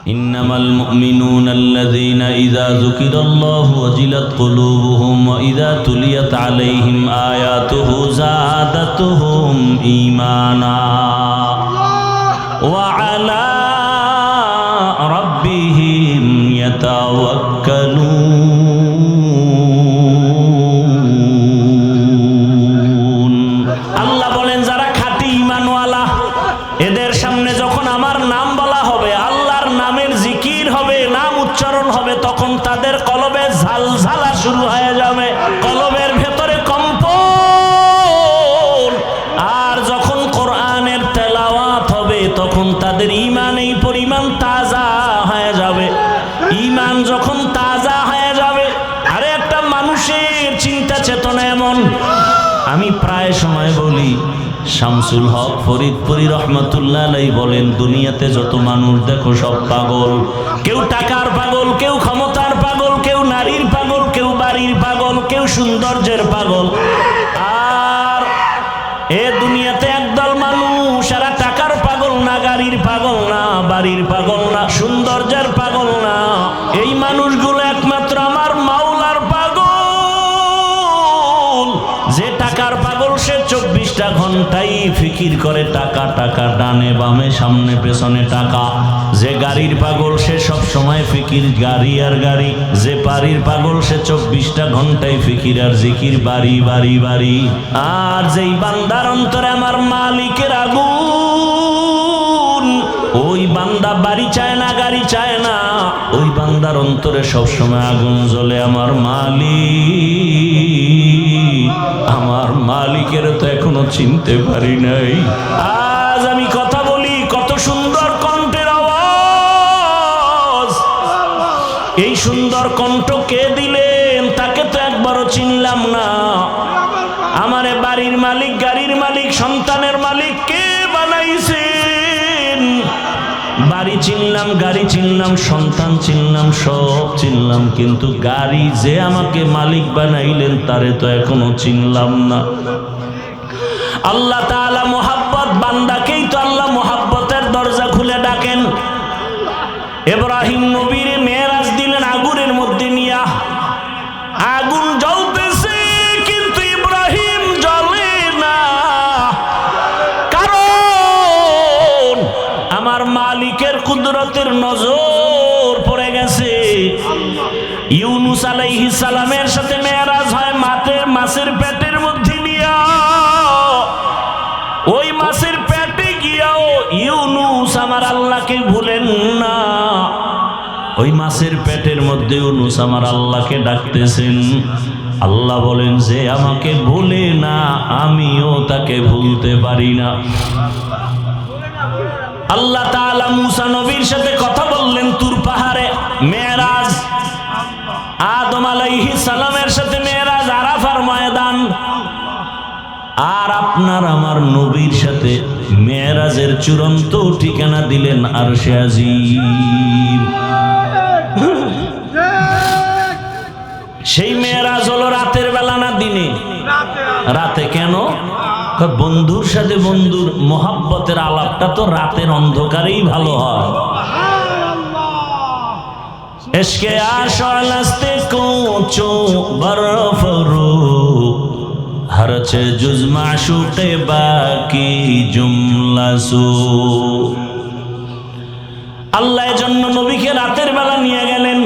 ইন্নামাল মুমিনুনাল্লাযীনা ইযা যুকিরাল্লাহু ওয়াজিলাত কুলুবুহুম ওয়া ইযা তুলিয়াত আলাইহিম আয়াতুহু যাদাতুহুম ঈমানা ওয়া আলা রাব্বিহিম ইয়াতাওয়াক্কালুন। আল্লাহ বলেন যারা খাঁটি ঈমানওয়ালা এদের সামনে যখন আমার নাম বলা হবে, আল্লাহর নামের জিকির হবে, নাম উচ্চারণ হবে, তখন তাদের কলবে ঝালঝালা শুরু হয়ে যাবে, কলবের ভেতরে কম্পন। আর যখন কোরআনের তেলাওয়াত হবে তখন তাদের ঈমান এই পরিমাণ তাজা হয়ে যাবে। ঈমান যখন তাজা হয়ে যাবে, আরে একটা মানুষের চিন্তা চেতনা এমন, আমি প্রায় সময় বলি, শামসুল হক ফরিদপুরি রহমতুল্লাহ আলাইহি বলেন, দুনিয়াতে যত মানুষ দেখো সব পাগল। কেউ টাকার পাগল, কেউ ক্ষমতার পাগল, কেউ নারীর পাগল, কেউ বাড়ির পাগল, কেউ সৌন্দর্যের পাগল। আর এ দুনিয়াতে একদল মানুষ, এরা টাকার পাগল না, গাড়ির পাগল না, বাড়ির পাগল না, সৌন্দর্যের পাগল না। এই মানুষগুলো একমাত্র আমার মাওলার পাগল। যে টাকার পাগল সে 24টা ঘন্টাই ফিকির করে টাকা, টাকা, ডানে বামে সামনে পেছনে টাকা। যে গাড়ির পাগল সে সব সময় ফিকির গাড়ি আর গাড়ি। যে বাড়ির পাগল সে 24টা ঘন্টায় ফিকির আর জিকির, বাড়ি বাড়ি বাড়ি। আর যেই বান্দার অন্তরে আমার মালিকের আগুন, ওই বান্দা বাড়ি চায় না, গাড়ি চায় না, ওই বান্দার অন্তরে সবসময় আগুন জ্বলে। আমার মালিক, আমার মালিকের তো এখনো চিনতে পারি নাই। আজ আমি কথা বলি, কত সুন্দর কণ্ঠের আওয়াজ। এই সুন্দর কণ্ঠ কে দিলেন? তাকে তো একবারও চিনলাম না। আমারে বাড়ির মালিক, গাড়ির মালিক, সন্তানের মালিক কে বানাইছেন? বাড়ি চিনলাম, গাড়ি চিনলাম, সন্তান চিনলাম, সব চিনলাম, কিন্তু গাড়ি যে আমাকে মালিক বানাইলেন তারে তো এখনো চিনলাম না। আল্লাহ তাআলা মোহাব্বত, বান্দাকেই তো আল্লাহ মোহাব্বতের দরজা খুলে ডাকেন। ইব্রাহিম নবীর মেরাজ দিলেন আগুনের মধ্যে নিয়া। আগুন জ্বলতেছে কিন্তু ইব্রাহিম জ্বলে না, কারণ আমার মালিকের কুদরতের নজর পড়ে গেছে। ইউনুস আলাইহিস সালামের সাথে মেরাজ হয় মাছের পেটের মধ্যে নিয়া। ওই মাছের পেটে গিয়াও ইউনুস আমার আল্লাহকে ভুলেন না। ওই মাছের পেটের মধ্যে ইউনুস আমার আল্লাহকে ডাকতেছেন। আল্লাহ বলেন, যে আমাকে ভুলে না আমিও তাকে ভুলতে পারি না। আল্লাহ তাআলা মুসা নবীর সাথে কথা বললেন তুর পাহাড়ে, মেরাজ। আদম আলাইহিস সালামের সাথে মেরাজ আরাফার ময়দান। আর আপনার আমার নবীর সাথে মেরাজের চূড়ান্ত ঠিকানা দিলেন আরশে আজিম। সেই মেরাজ হলো রাতের বেলা না দিনে? রাতে। কেন? বন্ধুর সাথে বন্ধুর মোহাব্বতের আলাপটা তো রাতের অন্ধকারেই ভালো হয়। ইশকে আশাল আস্তে কোচো বরফরু হরছে জুজ মাশুকে বাকি জুমলাসু। আল্লাহ এজন্য নবীকে রাতের বেলা নিয়ে গেলেন,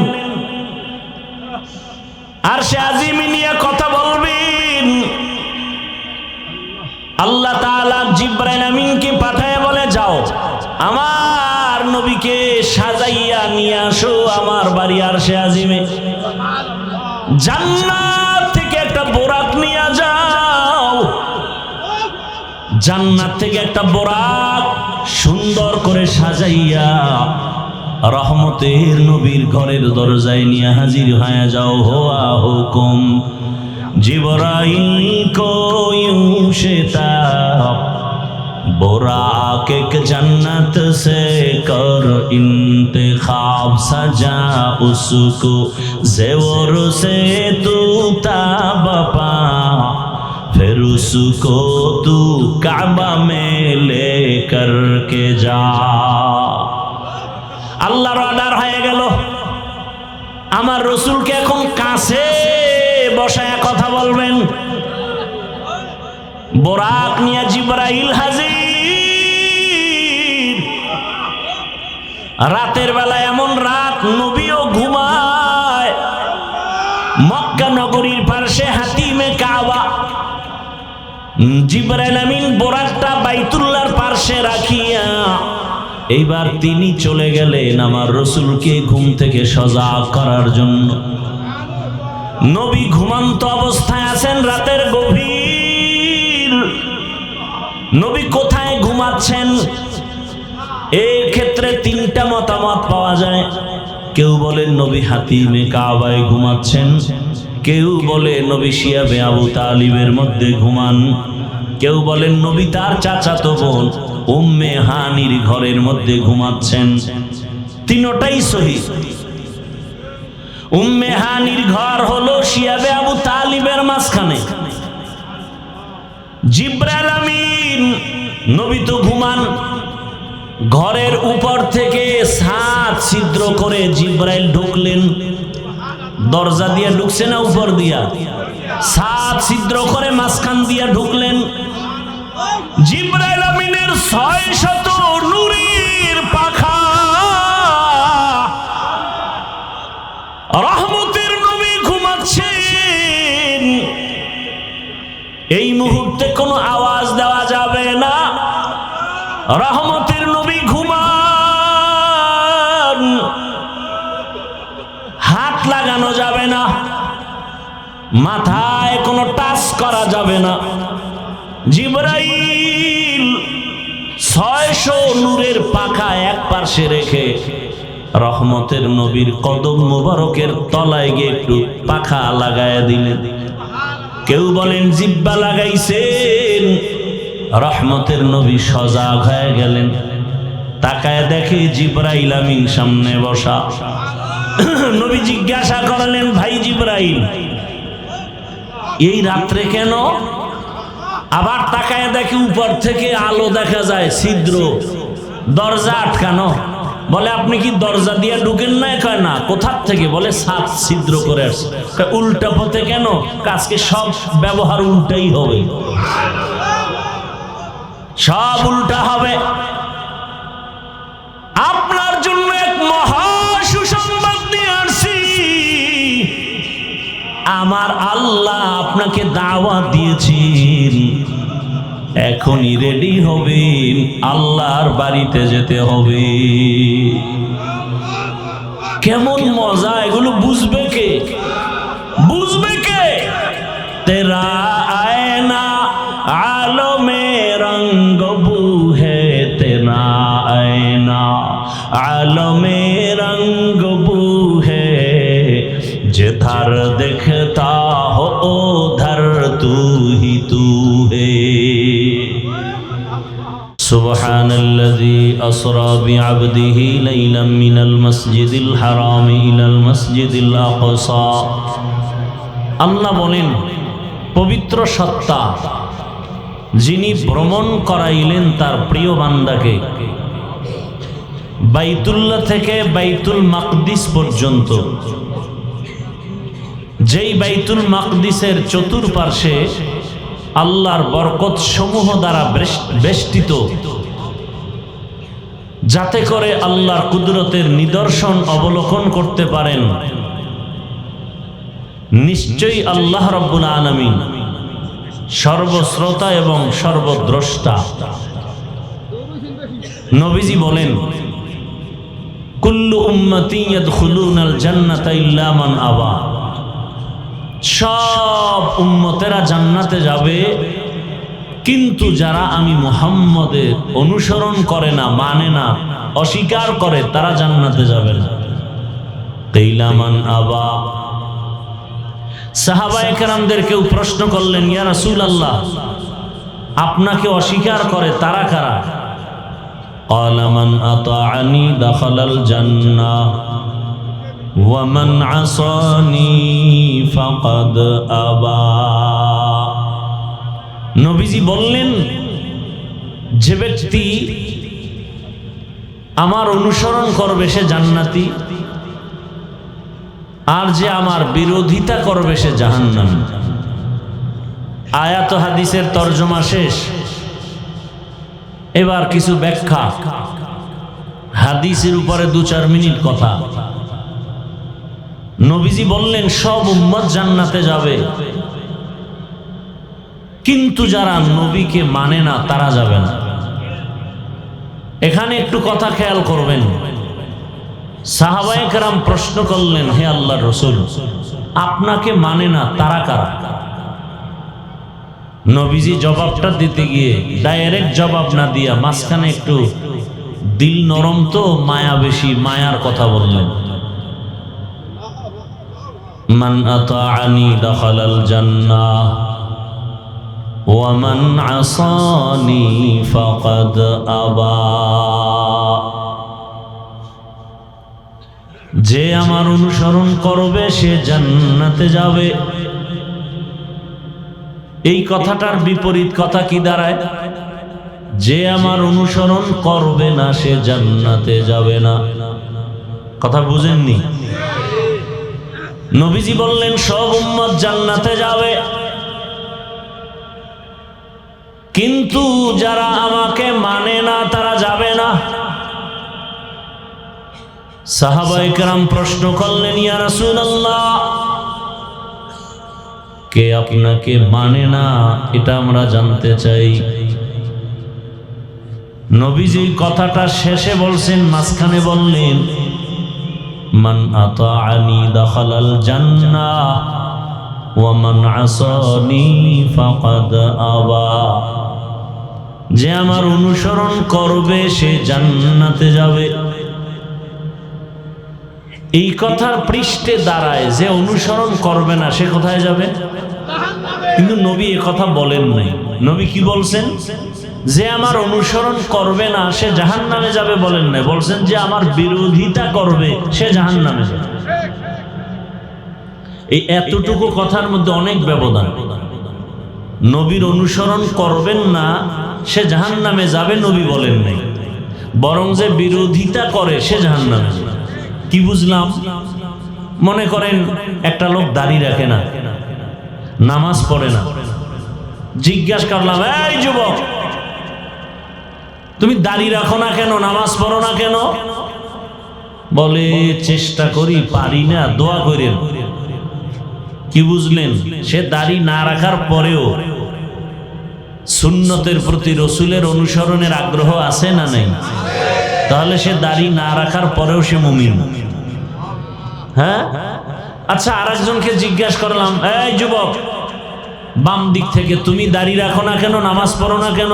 আরশে আজিমে নিয়ে কথা বলবেন। আল্লাহ তাআলা জিবরাইল আমিনকে পাঠায় বলে, যাও আমার নবীকে সাজাইয়া নিয়ে আসো আমার বাড়ি আরশে আজিমে। জান্নাত থেকে একটা বোরাক নিয়ে যাও। জান্নাত থেকে একটা বোরাক সুন্দর করে সাজাইয়া রহমতের নবীর ঘরের দরজায় নিয়ে হাজির হয়ে যাও। হোয়া হুকুম जिब्राइल को यूं शिताब बुराक एक जन्नत से कर इंतखाब सजा उसको ज़ेवर से तू ताब पा फिर उसको तू काबा में ले कर के जा। আল্লাহর অর্ডার হয়ে গেল, আমার রসুলকে এখন কাছে বসায় কথা বলবেন। বোরাক নিয়ে জিবরাইল হাজির। রাতের বেলা এমন রাত নবীও ঘুমায়। মক্কা নগরীর পাশে হাতিমে কাবা, জিবরাইল আমিন বোরাকটা বাইতুল্লাহর পাশে রাখিয়া এইবার তিনি চলে গেলেন আমার রসুলকে ঘুম থেকে সজাগ করার জন্য। নবী ঘুমন্ত অবস্থায় আছেন, রাতের গভীর। নবী কোথায় ঘুমাচ্ছেন? এই ক্ষেত্রে তিনটা মতামত পাওয়া যায়। কেউ বলেন নবী হাতিমে কাবায় ঘুমাচ্ছেন, কেউ বলে নবী শিয়াবে আবু তালিবের মধ্যে ঘুমান, কেউ বলেন নবী তার চাচাতো বোন উম্মে হানির ঘরের মধ্যে ঘুমাচ্ছেন। তিনটাই সহিহ। উম্মে হানির ঘর হলো শিয়াবে আবু তালিবের মাঝখানে। জিবরাইল আমিন নবী তো ঘুমান, ঘরের উপর থেকে 7 ছিদ্র করে জিবরাইল ঢুকলেন। দরজা দিয়ে ঢুকছে না উপর দিয়া? 7 ছিদ্র করে মাঝখান দিয়া ঢুকলেন। জিবরাইল আমিনের 600 নূরের পাখা, রহমতের নবী ঘুমাচ্ছেন। এই মুহূর্তে কোনো আওয়াজ দেওয়া যাবে না। রহমতের নবী ঘুমান, হাত লাগানো যাবে না, মাথায় কোনো টাচ করা যাবে না। জিবরাইল 600 নূরের পাখা এক পাশে রেখে রহমতের নবীর কদম মুবারকের তলায় গিয়ে একটু পাখা লাগায় দিলেন। কেউ বলেন জিব্বা লাগাইছেন। রহমতের নবী সজাগ হয়ে গেলেন, তাকায় দেখে জিবরাইল আমিন সামনে বসা। নবী জিজ্ঞাসা করলেন, ভাই জিবরাইল, এই রাত্রে কেন? আবার তাকায় দেখে উপর থেকে আলো দেখা যায়, ছিদ্র, দরজা আটকানো। বলে আপনি কি দরজা দিয়ে ঢুকেন না? কয় না। কোথার থেকে? বলে 7 ছিদ্র করে আসছে। উল্টা পথে কেন? আজকে সব ব্যবহার উল্টাই হবে, সব উল্টা হবে। আপনার জন্য এক মহা সুসংবাদ নিয়ে আসছি। আমার আল্লাহ আপনাকে দাওয়াত দিয়েছেন, এখনই রেডি হবেন, আল্লাহর বাড়িতে যেতে হবে। কেমন মজা! এগুলো বুঝবে কে? বুঝবে কে? তেরা আয়না আলমে রঙ্গ বু হে, তেরা আয়না আলমে রঙ্গ বু হে, जिधर दिखता हो उधर तू ही तू है। سبحان الذي أسرى بعبده ليلا من المسجد الحرام إلى المسجد الأقصى। আল্লাহ বলেন, পবিত্র সত্তা যিনি ভ্রমণ করাইলেন তার প্রিয় বান্দাকে বাইতুল্লাহ থেকে বাইতুল মাকদিস পর্যন্ত। যেই বাইতুল মাকদিসের চতুর্পার্শ্বে আল্লাহর বরকত সমূহ দ্বারা বেষ্টিত, যাতে করে আল্লাহর কুদরতের নিদর্শন অবলোকন করতে পারেন। নিশ্চয়ই আল্লাহ রাব্বুল আলামিন সর্বশ্রোতা এবং সর্বদ্রষ্টা। নবীজি বলেন, কুল্লু উম্মতি ইয়াদখুলুনাল জান্নাতা ইল্লা মান আবা। সব উম্মতেরা জান্নাতে যাবে, কিন্তু যারা আমি মুহাম্মদের অনুসরণ করে না, মানে না, অস্বীকার করে, তারা জান্নাতে যাবে না। কিলা মান আবা। সাহাবায়ে কেরামদের কেউ প্রশ্ন করলেন, ইয়া রাসূলুল্লাহ, আপনাকে অস্বীকার করে তারা কারা? ক্বালা মান আতাআনি দাখালাল জান্নাহ ওয়া মান আসানি ফাকাদ আবা। নবীজি বললেন, যে ব্যক্তি আমার অনুসরণ করবে সে জান্নাতি, আর যে আমার বিরোধিতা করবে সে জাহান্নামী। আয়াত হাদিসের তরজমা শেষ। এবার কিছু ব্যাখ্যা, হাদিসের উপরে 2-4 মিনিট কথা। নবীজি বললেন সব উম্মত জান্নাতে যাবে, কিন্তু যারা নবীকে মানে না তারা যাবে না। এখানে একটু কথা খেয়াল করবেন। সাহাবায়ে কেরাম প্রশ্ন করলেন, হে আল্লাহর রাসূল, আপনাকে মানে না তারা কারা? নবীজি জবাবটা দিতে গিয়ে ডাইরেক্ট জবাব না দিয়া মাঝখানে একটু দিল নরম তো মায়া বেশি, মায়ার কথা বললেন। মান আতাআনি দাখালাল জান্নাহ ওয়া মান আসানি ফাকাদ আবা। যে আমার অনুসরণ করবে সে জান্নাতে যাবে। এই কথাটার বিপরীত কথা কি দাঁড়ায়? যে আমার অনুসরণ করবে না সে জান্নাতে যাবে না। কথা বুঝেননি? নবীজি বললেন সব উম্মত জান্নাতে যাবে, কিন্তু যারা আমাকে মানে না তারা যাবে না। সাহাবায়ে কেরাম প্রশ্ন করলেন, ইয়া রাসূলুল্লাহ, কে আপনাকে মানে না এটা আমরা জানতে চাই। নবীজি কথাটা শেষে বলছেন, মাঝখানে বললেন মান আতাআনি দাখালাল জান্নাহ ওয়া মান আসানি ফাকাদ আবা। যে আমার অনুসরণ করবে সে জান্নাতে যাবে। এই কথার পৃষ্ঠে দাঁড়ায় যে অনুসরণ করবে না সে কোথায় যাবে? কিন্তু নবী এ কথা বলেন নাই। নবী কি বলছেন? যে আমার অনুসরণ করবে না সে জাহান্নামে যাবে বলেন নাই, বলছেন যে আমার বিরোধিতা করবে সে জাহান্নামে যাবে। এই এতটুকু কথার মধ্যে অনেক ব্যবধান। নবীর অনুসরণ করবেন না সে জাহান্নামে যাবে নবী বলেন নাই, বরং যে বিরোধিতা করে সে জাহান্নামে যাবে। কি বুঝলাম? মনে করেন একটা লোক দাড়ি রাখে না, নামাজ পড়ে না, জিজ্ঞাসা করলাম, এই যুবক তুমি দাড়ি রাখো না কেন, নামাজ পড়ো না কেন? বলে চেষ্টা করি, পারি না, দোয়া করেন। কি বুঝলেন? সে দাড়ি না রাখার পরেও সুন্নতের প্রতি, রসুলের অনুসরণের আগ্রহ আছে না নাই? তাহলে সে দাড়ি না রাখার পরেও সে মুমিন। হ্যাঁ, আচ্ছা, আরেকজনকে জিজ্ঞাসা করলাম, এই যুবক বাম দিক থেকে, তুমি দাড়ি রাখো না কেন, নামাজ পড়ো না কেন?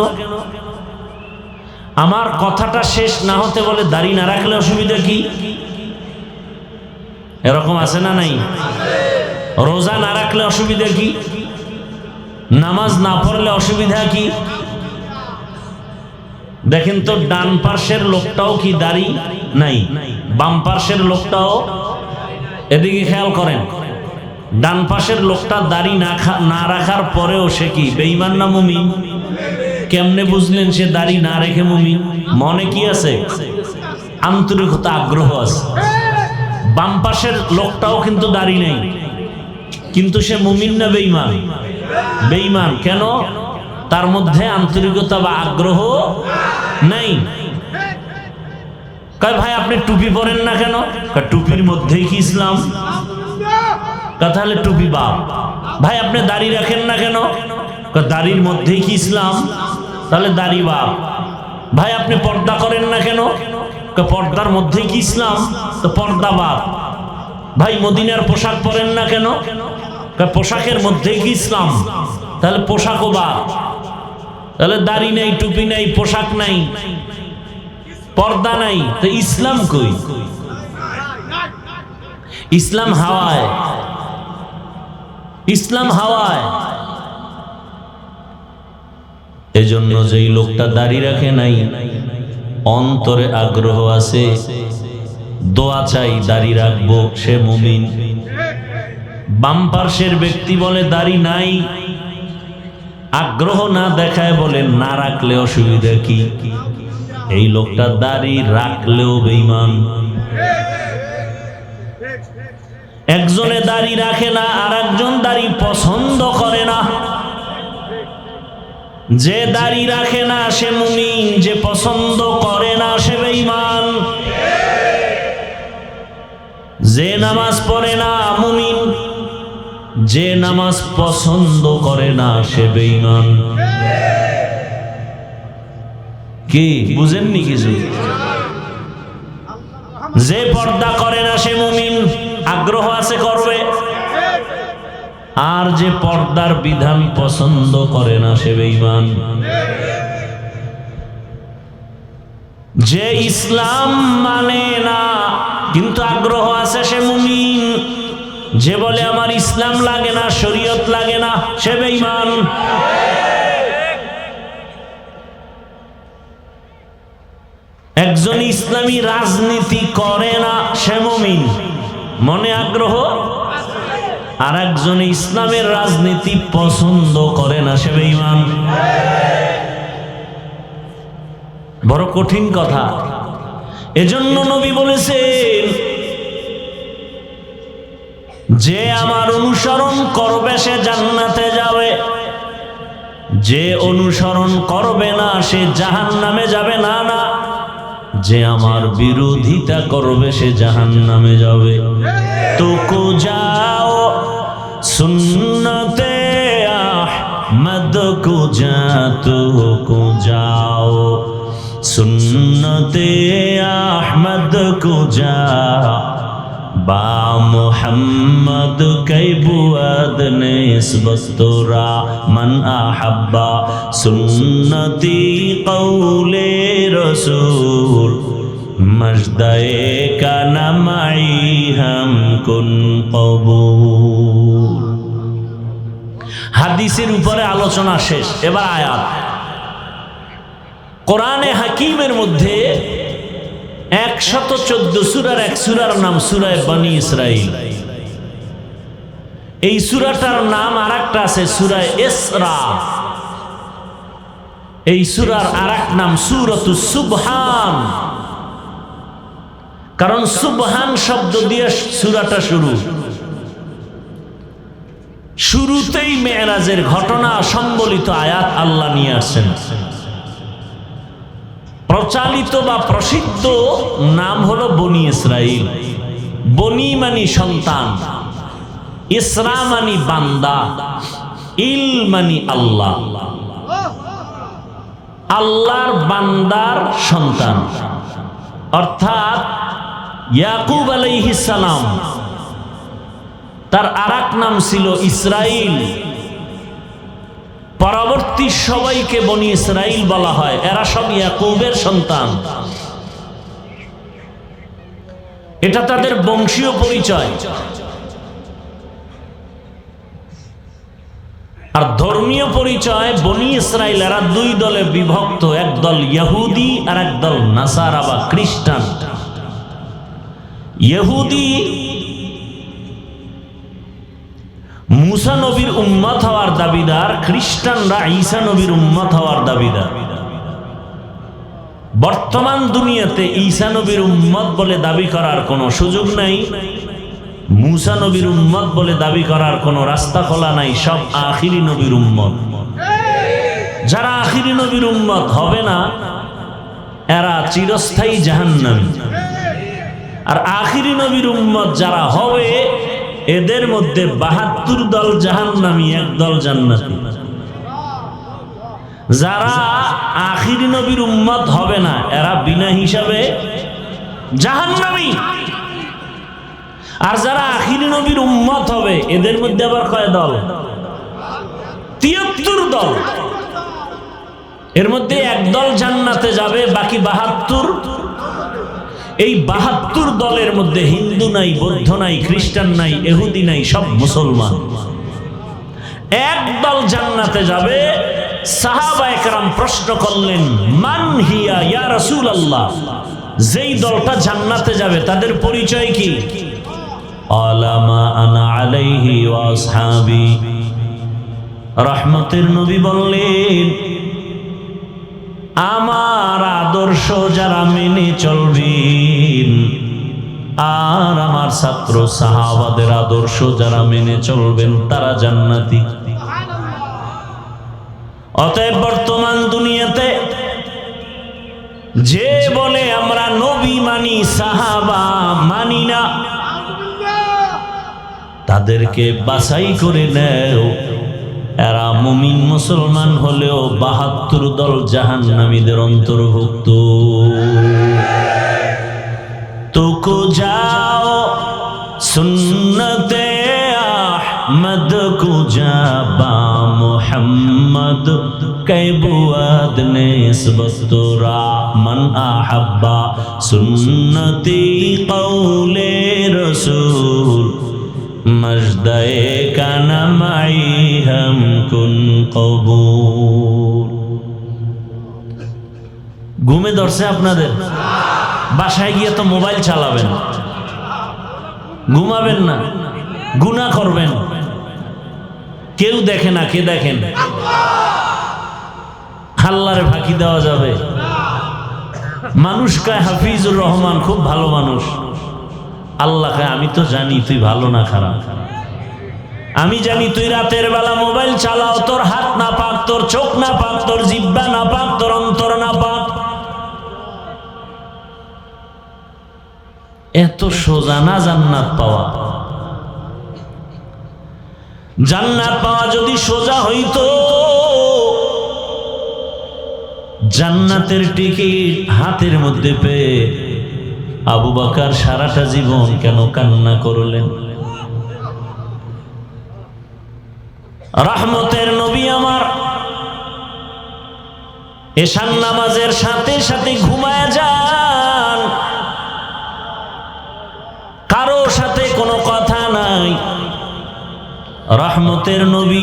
আমার কথাটা শেষ না হতে বলে দাড়ি না রাখলে অসুবিধা কি? এরকম আছে না নাই? রোজা না রাখলে অসুবিধা কি? নামাজ না পড়লে অসুবিধা কি? দেখেন তো, ডান পার্শ্বের লোকটাও কি দাড়ি নাই, বাম পার্শ্বের লোকটাও। এদিকে খেয়াল করেন, ডান পাশের লোকটা দাড়ি না রাখার পরেও সে কি বেঈমান না মুমিন? কেমনে বুঝলেন সে দাড়ি না রেখে মুমিন? মনে কি আছে? আন্তরিকতা, আগ্রহ আছে। বাম পাশের লোকটাও কিন্তু দাড়ি নেই, কিন্তু সে মুমিন না বেঈমান? বেঈমান। কেন? তার মধ্যে আন্তরিকতা বা আগ্রহ নেই। কয় ভাই আপনি টুপি পরেন না কেন? টুপির মধ্যেই কি ইসলাম? তাহলে টুপি বাপ। ভাই আপনি দাড়ি রাখেন না কেন? দাড়ির মধ্যেই কি ইসলাম? তাহলে দাড়ি বাপ। ভাই আপনি পর্দা করেন না কেন? পর্দার মধ্যেই কি ইসলাম? তো পর্দা বাপ। ভাই মদিনার পোশাক পরেন না কেন? পোশাকের মধ্যেই কি ইসলাম? তাহলে পোশাকও বাপ। তাহলে দাড়ি নেই, টুপি নেই, পোশাক নাই, পর্দা নাই, তো ইসলাম কই? ইসলাম হাওয়ায়, ইসলাম হাওয়ায়। এজন্য যেই লোকটা দাড়ি রাখে নাই, অন্তরে আগ্রহ আছে, দোয়া চাই দাড়ি রাখবো, সে মুমিন। বাম পার্শ্বের ব্যক্তি বলে দাড়ি নাই, আগ্রহ না দেখায় বলে না রাখলে অসুবিধা কি? এই লোকটা দাড়ি রাখলেও বেঈমান। একজনে দাড়ি রাখে না, আর একজন দাড়ি পছন্দ করে না। যে দাড়ি রাখে না সে মুমিন, যে পছন্দ করে না সে বেঈমান। যে নামাজ পড়ে না মুমিন, যে নামাজ পছন্দ করে না সে বেঈমান। কি বুঝেননি কিছু? যে পর্দা করে না সে মুমিন, আগ্রহ আছে করবে। আর যে পর্দার বিধান পছন্দ করে না সে বেঈমান। যে ইসলাম মানে না কিন্তু আগ্রহ আছে সে মুমিন। যে বলে আমার ইসলাম লাগে না, শরীয়ত লাগে না, সে বেঈমান। একজন ইসলামী রাজনীতি করে না সে মুমিন, মনে আগ্রহ। আর একজন ইসলামের রাজনীতি পছন্দ করে না সে বেঈমান। বড় কঠিন কথা। এজন্য নবী বলেছেন, যে আমার অনুসরণ করবে সে জান্নাতে যাবে, যে অনুসরণ করবে না সে জাহান্নামে যাবে। না না, যে আমার বিরোধিতা করবে সে জাহান্নামে যাবে। তো কো যাও সুন্নতে আহমদ কো যা, তো কো যাও সুন্নতে আহমদ কো যা, বা মুহাম্মদ कै बुअद निस्बत तोरा मन अहब्बा सुन्नती कौले रसूल मजदाए का नमाई हम कुन कबूल। হাদিসের উপরে আলোচনা শেষ, এবার আয়াত। কোরআনে হাকিমের মধ্যে 114 সূরার এক সূরার নাম সূরা বনী ইসরাইল। এই সূরাটার নাম আরেকটা আছে সূরা ইসরা। এই সূরার আরেক নাম সূরাতুস সুবহান, কারণ সুবহান শব্দ দিয়ে সূরাটা শুরু। শুরুতেই মেরাজের ঘটনা সম্বলিত আয়াত আল্লাহ নিয়ে আসছেন। প্রচালিত বা প্রসিদ্ধ নাম হলো বনী ইসরাইল। বনী মানি সন্তান, ইসরা মানি বান্দা, ইল মানি আল্লাহ, আল্লাহর বান্দার সন্তান। অর্থাৎ ইয়াকুব আলাইহিস সালাম, তার আরেক নাম ছিল ইসরাইল। পরবর্তী সবাইকে বনী ইসরাইল বলা হয়, এরা সব ইয়াকুবের সন্তান। এটা তাদের বংশীয় পরিচয়। আর ধর্মীয় পরিচয়, বনী ইসরাইল এরা দুই দলে বিভক্ত, একদল ইহুদি আর একদল নাসারা বা খ্রিস্টান। ইহুদি মুসা নবীর উম্মত হওয়ার দাবিদার, খ্রিস্টানরা ঈসা নবীর উম্মত হওয়ার দাবিদার। বর্তমান দুনিয়াতে ঈসা নবীর উম্মত বলে দাবি করার কোনো সুযোগ নাই, মুসা নবীর উম্মত বলে দাবি করার কোনো রাস্তা খোলা নাই। সব আখিরি নবীর উম্মত। যারা আখিরি নবীর উম্মত হবে না এরা চিরস্থায়ী জাহান্নামী। আর আখিরি নবীর উম্মত যারা হবে এদের মধ্যে ৭২ দল জাহান্নামী, এক দল জান্নাতি। যারা আখিরি নবীর উম্মত হবে না এরা বিনা হিসাবে জাহান্নামী। আর যারা আখিরি নবীর উম্মত হবে এদের মধ্যে আবার কয় দল? ৭৩ দল। এর মধ্যে এক দল জান্নাতে যাবে, বাকি ৭২। এই ৭২ দলের মধ্যে হিন্দু নাই, বৌদ্ধ নাই, খ্রিস্টান নাই, ইহুদি নাই, সব মুসলমান। এক দল জান্নাতে যাবে। সাহাবায়ে কেরাম প্রশ্ন করলেন, মান হিয়া ইয়া রাসূলুল্লাহ, যেই দলটা জান্নাতে যাবে তাদের পরিচয় কি? আলামা আনা আলাইহি ওয়া আসহাবি। রহমতের নবী বললেন, আমার আদর্শ যারা মেনে চলবেন, আর আমার ছাত্র সাহাবাদের আদর্শ যারা মেনে চলবেন, তারা জান্নাতি। অতএব বর্তমান দুনিয়াতে যে বলে আমরা নবী মানি, সাহাবা মানি না, তাদেরকে বাছাই করে নেও। এরা মুমিন মুসলমান হলেও ৭২ দল জাহান্নামীদের অন্তর্ভুক্ত। তুকু যাও সুন্নতে আহমদ কু যাবা মুহাম্মদ কে বুয়াদ নিসবত তোরা মান আহাব্বা সুন্নতি কওলে রসূল মজদায়ে কানা মাই হাম কুন কবুল। ঘুমে ধরছে আপনাদের? বাসায় গিয়ে তো মোবাইল চালাবেন, ঘুমাবেন না, গুনাহ করবেন। কেউ দেখে না, কে দেখেন? আল্লাহরে ফাঁকি দেওয়া যাবে? মানুষ কয় হাফিজুর রহমান খুব ভালো মানুষ, আল্লাহ কয় আমি তো জানি তুই ভালো না খারাপ। আমি জানি তুই রাতের বেলা মোবাইল চালাও, তোর হাত না পাক, তোর চোখ না পাক, তোর জিহ্বা না পাক, তোর অন্তর না পাক। এত সোজা না জান্নাত পাওয়া? জান্নাত পাওয়া যদি সোজা হইতো, জান্নাতের টিকিট হাতের মধ্যে পেয়ে আবু বকর সারাটা জীবন কেন কান্না করলেন? রহমতের নবী আমার এশার নামাজের সাথে সাথে ঘুমায় যান, কারো সাথে কোনো কথা নাই। রহমতের নবী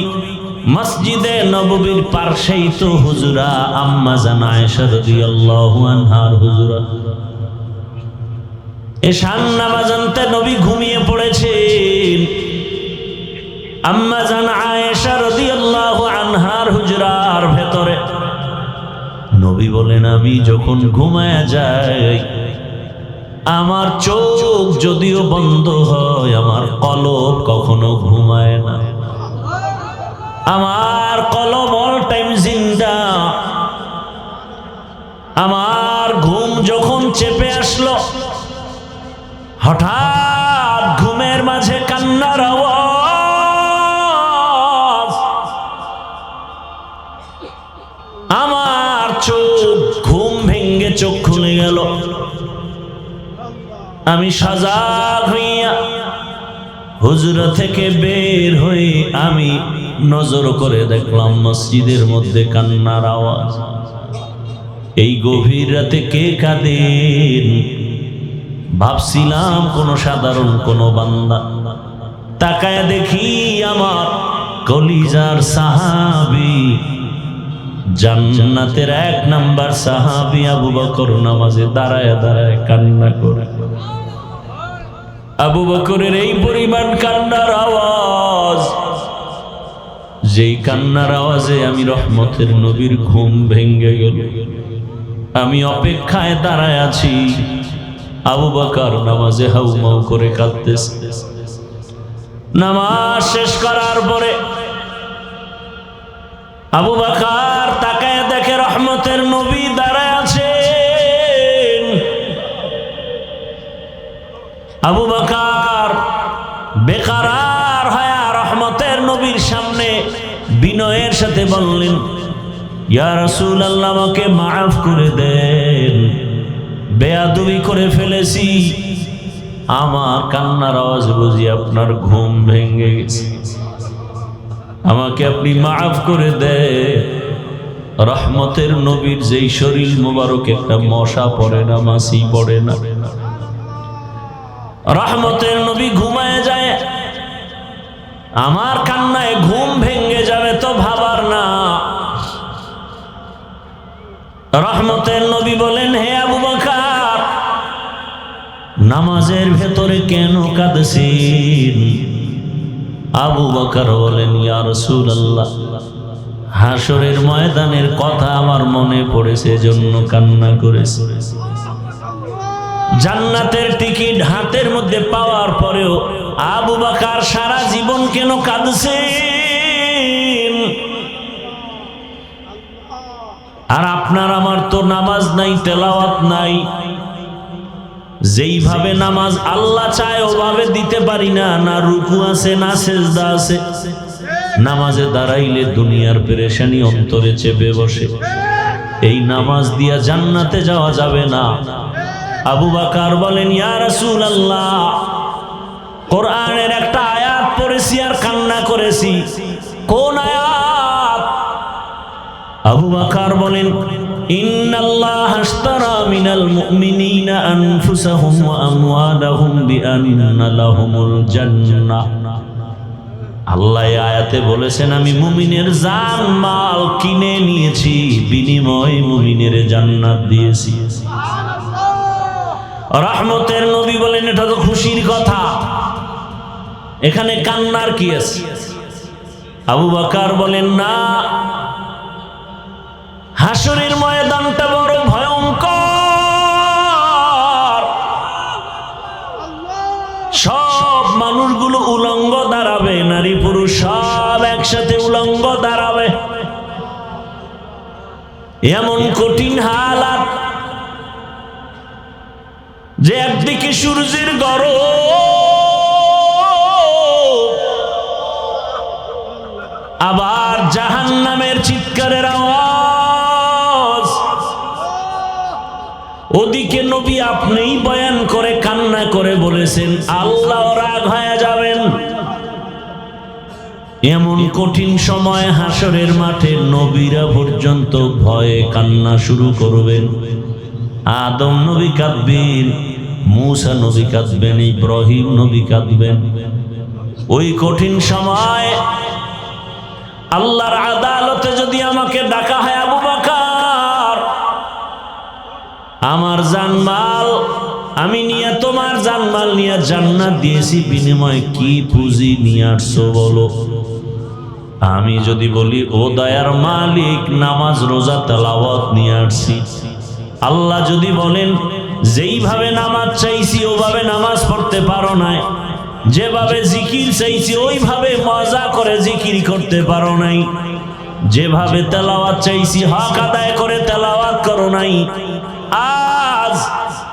মসজিদে নববীর পাশেই তো হুজুরা আম্মা জান আয়েশা রাদিয়াল্লাহু আনহার হুজুরা। এশার নামাজে নবী ঘুমিয়ে পড়েছেন, আম্মা জান আয়েশা রাদিয়াল্লাহু আনহার হুজরার ভেতরে। নবী বলেন আমি যখন ঘুমায়া যাই, আমার চোখ যদিও বন্ধ হয়, আমার কলব কখনো ঘুমায় না। আমার কলব অল টাইম জিন্দা। আমার ঘুম যখন চেপে আসলো, হঠাৎ ঘুমের মাঝে কান্নার আওয়াজ, আমার চোখ ঘুম ভেঙ্গে চোখ খুলে গেল। আমি সজাগ হইয়া হুজরা থেকে বের হয়ে আমি নজর করে দেখলাম মসজিদের মধ্যে কান্নার আওয়াজ। এই গভীর রাতে কে কাঁদেন? ভাবছিলাম কোন সাধারণ কোন বান্দা। তাকায় দেখি আমার কলিজার সাহাবী, জান্নাতের ১ নাম্বার সাহাবী আবু বকর নামাজে দাঁড়ায় দাঁড়ায় কান্না করে। আবু বকরের এই পরিমাণ কান্নার আওয়াজ, যেই কান্নার আওয়াজে আমি রহমতের নবীর ঘুম ভেঙ্গে গেল। আমি অপেক্ষায় দাঁড়ায় আছি, আবু বকর নামাজে হাউমাউ করে কাঁদতেছে। নামাজ শেষ করার পরে আবু বকর তাকায় দেখে রহমতের নবী দাঁড়ায় আছেন। আবু বকর বেকরার হয়ে রহমতের নবীর সামনে বিনয়ের সাথে বললেন, ইয়া রাসূলুল্লাহ, আমাকে মাফ করে দেন, বেয়াদবি করে ফেলেছি। আমার কান্নার আওয়াজ বুঝি আপনার ঘুম ভেঙে গেছে, আমাকে আপনি মাফ করে দেন। রহমতের নবীর যেই শরীর মোবারক একটা মশা পড়ে না, মাছি পড়ে না। রহমতের নবী ঘুমায় যায়, আমার কান্নায় ঘুম ভেঙে যাবে তো ভাবার না। রহমতের নবী বলেন, হে আবু বকর, নামাজের ভেতরে কেন কাঁদছেন? আবু বকর বলেন, ইয়া রাসূলুল্লাহ, হাসরের ময়দানের কথা আমার মনে পড়েছে, জন্য কান্না করেছে। জান্নাতের টিকিট হাতের মধ্যে পাওয়ার পরেও আবু বকর সারা জীবন কেন কাঁদছেন? আর আপনার আমার তো নামাজ নাই, তেলাওয়াত নাই। যেইভাবে নামাজ আল্লাহ চায় ওভাবে দিতে পারি না, না রুকু আছে না সেজদা আছে। নামাজে দাঁড়াইলে দুনিয়ার পেরেশানি অন্তরে চেপে বসে। এই নামাজ দিয়া জান্নাতে যাওয়া যাবে না। আবু বকর বলেন, ইয়া রাসূলুল্লাহ, কোরআনের একটা আয়াত পড়েছি আর কান্না করেছি। কোন আয়াত? আবু বকর বলেন, ইন্নাল্লাহা আশতারা মিনাল মুমিনিনা আনফুসাহুম ওয়া আমওয়ালাহুম বিআন্না লাহুমুল জান্নাহ। আল্লাহ এই আয়াতে বলেছেন, আমি মুমিনের জান মাল কিনে নিয়েছি, বিনিময়ে মুমিনের জান্নাত দিয়েছি। রহমতের নবী বলেন, এটা তো খুশির কথা, এখানে কান্নার কি আছে? আবু বকর বলেন, না, হাসরের ময়দানটা বড় ভয়ঙ্কর। সব মানুষগুলো উলঙ্গ দাঁড়াবে, নারী পুরুষ সব একসাথে উলঙ্গ দাঁড়াবে। এমন কঠিন হালাত যে একদিকে সূর্যের গরম, আবার জাহান্নামের চিৎকারের আওয়াজ। ওদিকে নবী আপনিই বয়ান করে কান্না করে বলেছেন, আল্লাহ রাগ হয়ে যাবেন। এমন কঠিন সময় হাসরের মাঠে নবীরা পর্যন্ত ভয়ে কান্না শুরু করবেন। আদম নবী কাঁদবেন, মূসা নবী কাঁদবেন, ইব্রাহিম নবী কাঁদবেন। ওই কঠিন সময় আল্লাহর আদালতে যদি আমাকে ডাকা হয়, আবু বকর, আমার জানমাল আমি নিয়ে তোমার জানমাল নিয়ে জান্নাত দিয়েছি, বিনিময়ে কি পুঁজি নিয়ে আসছো বলো? আমি যদি বলি, ও দয়ার মালিক, নামাজ রোজা তেলাওয়াত নিয়ে আসছি। আল্লাহ যদি বলেন, যেইভাবে নামাজ চাইছি ওভাবে নামাজ পড়তে পারো নাই, যেভাবে জিকির চাইছি ওইভাবে মজা করে জিকির করতে পারো নাই, যেভাবে তেলাওয়াত চাইছি হক আদায় করে তেলাওয়াত করো নাই, আজ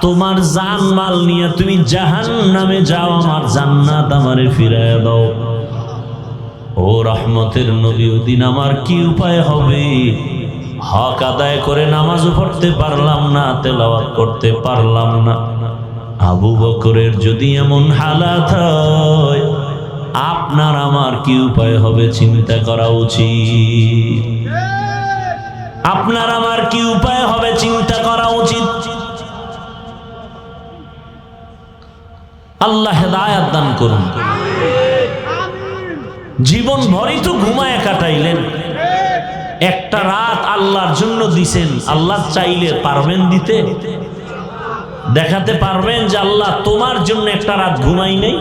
তোমার জানমাল নিয়ে তুমি জাহান্নামে যাও, আমার জান্নাত আমারে ফিরাইয়া দাও। ও রহমতের নবী, ওদিন আমার কি উপায় হবে? হক আদায় করে নামাজও পড়তে পারলাম না, তেলাওয়াত করতে পারলাম না। আবু বকরের যদি এমন হালাত হয়, আপনার আমার কি উপায় হবে চিন্তা করা উচিত। আপনার আমার কি উপায় হবে চিন্তা করা উচিত। আল্লাহ হেদায়েত দান করুন। জীবন ভরই তো ঘুমায় কাটাইলেন, একটা রাত আল্লাহর জন্য দিছেন। আল্লাহ চাইলে পারবেন দিতে? দেখাতে পারবেন যে আল্লাহ তোমার জন্য একটা রাত ঘুমাই নেই?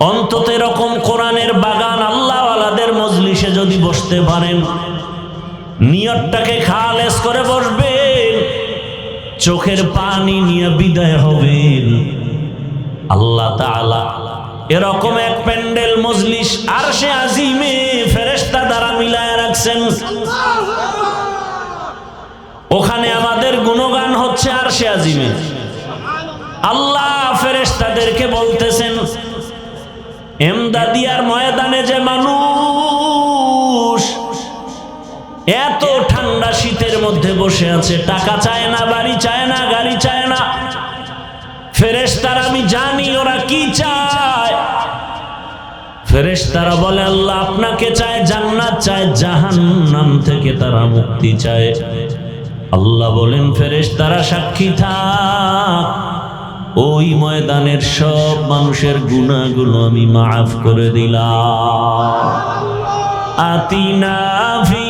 অন্তত এরকম কোরআনের বাগান আল্লাহওয়ালাদের মজলিসে যদি বসতে পারেন, নিয়তটাকে খালেস করে বসবেন, চোখের পানি নিয়ে বিদায় হবেন, আল্লাহ তাআলা এরকম এক প্যান্ডেল মজলিস আরশে আজিমে ফেরেশতা দ্বারা মিলায় রাখছেন। ওখানে আমাদের গুণগান হচ্ছে আরশে আজিমে। আল্লাহ ফেরেশতাদেরকে বলতেছেন, এমদাদিয়ার ময়দানে যে মানুষ এত ঠান্ডা শীতের মধ্যে বসে আছে, টাকা চায় না, বাড়ি চায় না, গাড়ি চায় না, ফেরেশতারা আমি জানি ওরা কি চায়। ফেরেশতারা বলে, আল্লাহ আপনাকে চায়, জান্নাত চায়, জাহান্নাম থেকে তারা মুক্তি চায়। আল্লাহ বলেন, ফেরেশতারা সাক্ষী থাক, ওই ময়দানের সব মানুষের গুনাহগুলো আমি মাফ করে দিলাম। আতিনা ফি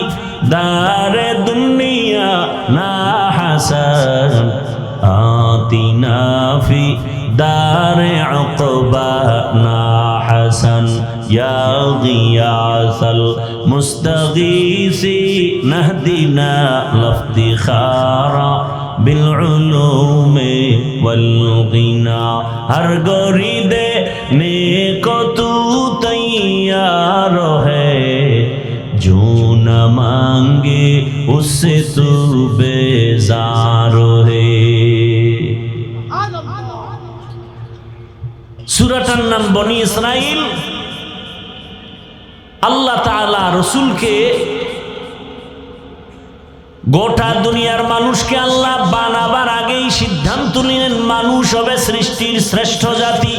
দারে দুনিয়া না হাসান, আতিনা ফি দারে উকবা না حسن يا غياث المستغيث نهدنا لافتخارا بالعلوم والغنى ہر گوری دینے کو تو تیار ہے جو نہ مانگے اس سے تو بیزار ہے সূরাটার নাম বনি ইসরাইল আল্লাহ তাআলা রাসূলকে গোটা দুনিয়ার মানুষকে আল্লাহ বানাবার আগেই সিদ্ধান্ত নিলেন মানুষ হবে সৃষ্টির শ্রেষ্ঠ জাতি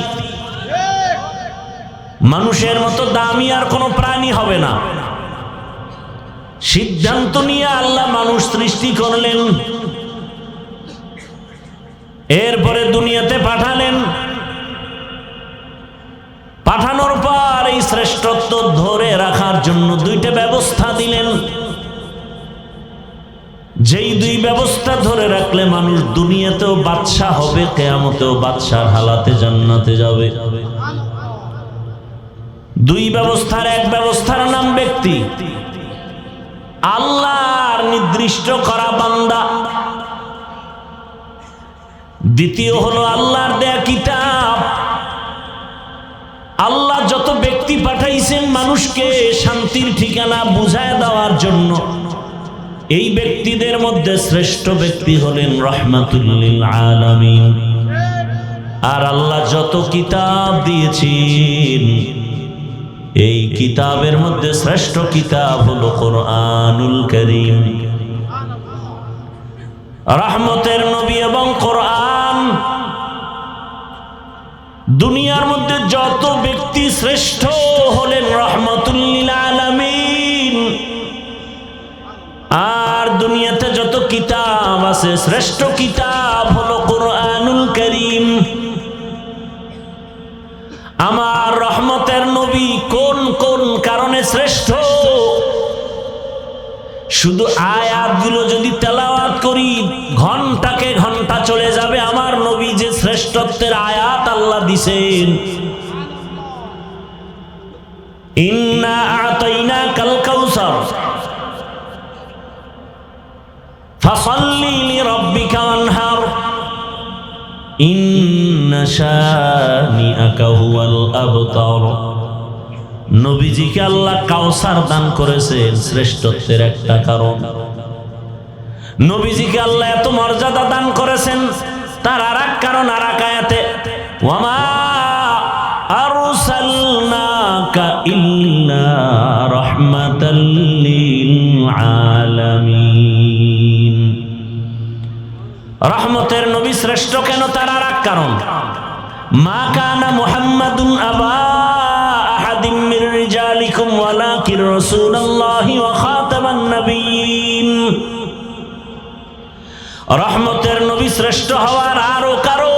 মানুষের মতো দামি আর কোনো প্রাণী হবে না সিদ্ধান্ত নিয়ে আল্লাহ মানুষ সৃষ্টি করলেন এরপরে দুনিয়াতে পাঠালেন পাঠানোর পর এই শ্রেষ্ঠত্ব ধরে রাখার জন্য দুইটা ব্যবস্থা দিলেন যেই দুই ব্যবস্থা ধরে রাখলে মানুষ দুনিয়াতেও বাদশা হবে কিয়ামতেও বাদশার হালাতে জান্নাতে যাবে দুই ব্যবস্থার এক ব্যবস্থার নাম ব্যক্তি আল্লাহর নির্দিষ্ট করা বান্দা দ্বিতীয় হলো আল্লাহর দেয়া কিতাব আল্লাহ যত ব্যক্তি পাঠাইছেন মানুষকে শান্তির ঠিকানা বুঝায় দেওয়ার জন্য এই ব্যক্তিদের মধ্যে শ্রেষ্ঠ ব্যক্তি হলেন রাহমাতুল লিল আলামিন আর আল্লাহ যত কিতাব দিয়েছেন এই কিতাবের মধ্যে শ্রেষ্ঠ কিতাব হলো কোরআনুল কারীম রহমতের নবী এবং কোরআন দুনিয়ার মধ্যে যত ব্যক্তি শ্রেষ্ঠ হলেন রাহমাতুল লিল আলামিন আর দুনিয়াতে যত কিতাব আছে শ্রেষ্ঠ কিতাব হলো কোরআনুল কারীম আমার রহমতের নবী কোন কোন কারণে শ্রেষ্ঠ শুধু আয়াতগুলো যদি তেলাওয়াত করি ঘন্টাকে ঘন্টা চলে যাবে আমার নবী যে শ্রেষ্ঠত্বের আয়াত আল্লাহ দিয়েছেন ইন্না আতাইনাকাল কাউসার ফাসাল্লি লিরাব্বিকা ওয়ানহার ইন্না শানিআকা হুয়াল আবতার নবীজিকে আল্লাহ কাউসার দান করেছেন শ্রেষ্ঠত্বের একটা কারণ নবীজিকে আল্লাহ এত মর্যাদা দান করেছেন তার আরেক কারণ আরেক আয়াতে ওয়ামা আরসালনাকা ইল্লা রাহমাতাল লিল আলামিন রহমতের নবী শ্রেষ্ঠ কেন তার আরেক কারণ মা কানা মুহাম্মাদুন আবা আহাদিম মির রিজালিকুম ওয়ালাকিন রাসূলুল্লাহি ওয়া খাতামান নবিয়্যিন রহমতের নবী শ্রেষ্ঠ হওয়ার আরো কারণ